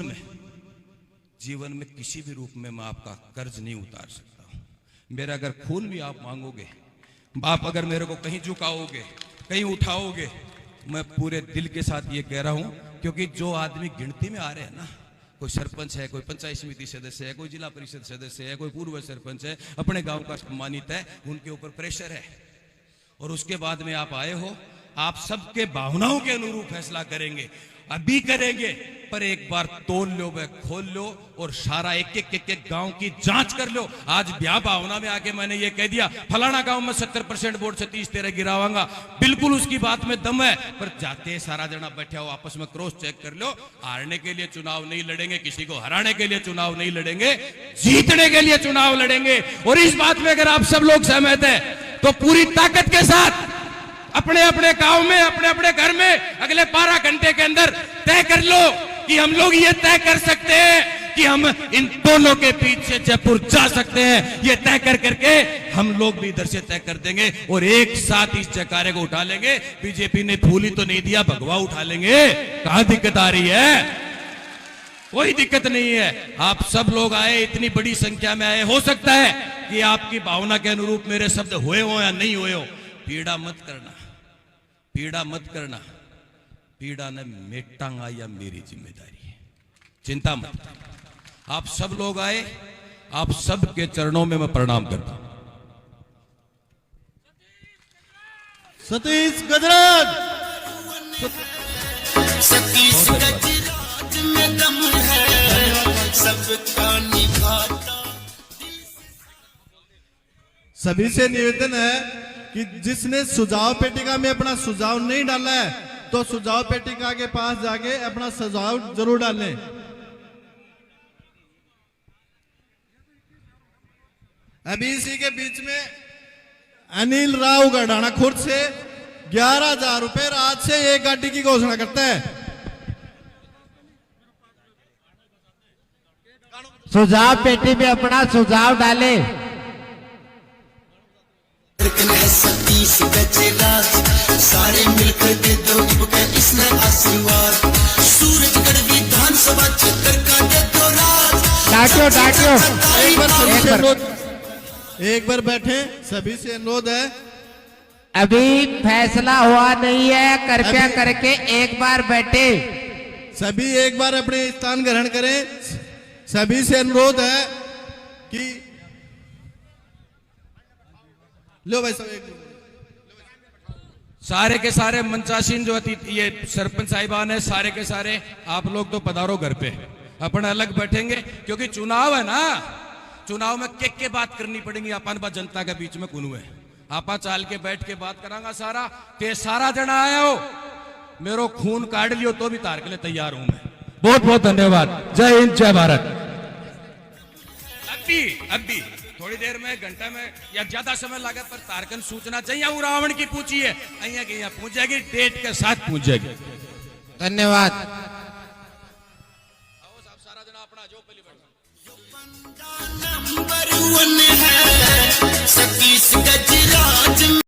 में किसी भी रूप में मैं आपका कर्ज नहीं उतार सकता हूं। मेरा अगर खून भी आप मांगोगे, आप अगर मेरे को कहीं झुकाओगे, कहीं उठाओगे, मैं पूरे दिल के साथ ये कह रहा हूं, क्योंकि जो आदमी गिनती में आ रहे हैं ना, कोई सरपंच है, कोई पंचायत समिति सदस्य है, कोई जिला परिषद सदस्य है, कोई पूर्व सरपंच है, अपने गांव का सम्मानित है, उनके ऊपर प्रेशर है। और उसके बाद में आप आए हो, आप सबके भावनाओं के अनुरूप फैसला करेंगे। अभी करेंगे, पर एक बार तोल लो, वह खोल लो और सारा एक एक गांव की जांच कर लो। आज ब्याह भावना में आके मैंने ये कह दिया फलाना गांव में 70% वोट सतीश तेरे गिरावांगा, बिल्कुल उसकी बात में दम है, पर जाते सारा जना बैठा हो आपस में क्रॉस चेक कर लो। हारने के लिए चुनाव नहीं लड़ेंगे, किसी को हराने के लिए चुनाव नहीं लड़ेंगे, जीतने के लिए चुनाव लड़ेंगे। और इस बात में अगर आप सब लोग सहमत हैं तो पूरी ताकत के साथ अपने अपने गांव में, अपने अपने घर में अगले 12 घंटे के अंदर तय कर लो कि हम लोग ये तय कर सकते हैं कि हम इन दोनों के पीछे जयपुर जा सकते हैं। ये तय कर करके हम लोग भी इधर से तय कर देंगे और एक साथ इस जयकारे को उठा लेंगे। बीजेपी ने फूल ही तो नहीं दिया, भगवा उठा लेंगे। कहां दिक्कत आ रही है? कोई दिक्कत नहीं है। आप सब लोग आए, इतनी बड़ी संख्या में आए, हो सकता है कि आपकी भावना के अनुरूप मेरे शब्द हुए हो या नहीं हुए हो। पीड़ा मत करना, पीड़ा मत करना, पीड़ा ने मेटांगा या मेरी जिम्मेदारी है, चिंता मत। आप सब लोग आए, आप सब के चरणों में मैं प्रणाम करता हूं। सतीश गजराज, सतीश गजराज में दम है, सबका निभाता। सभी से निवेदन है कि जिसने सुझाव पेटिका में अपना सुझाव नहीं डाला है तो सुझाव पेटिका के पास जाके अपना सुझाव जरूर डालें। अभी इसी के बीच में अनिल राव गढ़ाना खुर्द से 11,000 रुपए आज से एक गाड़ी की घोषणा करता है। सुझाव पेटी में अपना सुझाव डाले। सतीश गजराज सारे मिलकर दे दो इसमें आशीर्वाद। सूरजगढ़ विधानसभा क्षेत्र का दे दो राज। डांटियो डांटियो, एक बार बैठे, सभी से अनुरोध है। अभी फैसला हुआ नहीं है, कृपया करके एक बार बैठे। सभी एक बार अपने स्थान ग्रहण करें। सभी से अनुरोध है कि लो भाई सब सारे के सारे मंचासीन जो ये सरपंच साहिबान है, सारे के सारे आप लोग तो पधारो घर पे, अपन अलग बैठेंगे क्योंकि चुनाव है ना। चुनाव में के बात करनी पड़ेगी, अपन बात जनता के बीच में कुनू है। आपा चाल के बैठ के बात करांगा सारा। ते सारा जना आया हो, मेरो खून काट लियो तो भी तार के लिए तैयार हूं मैं। बहुत बहुत धन्यवाद। जय हिंद, जय भारत। अभी थोड़ी देर में, घंटा में या ज्यादा समय लगे पर तारकन सूचना चाहिए। रावण की पूछी है, अहिया पूछ जाएगी, डेट के साथ पूछ जाएगी। धन्यवाद। नंबर 1 है सतीश गजराज।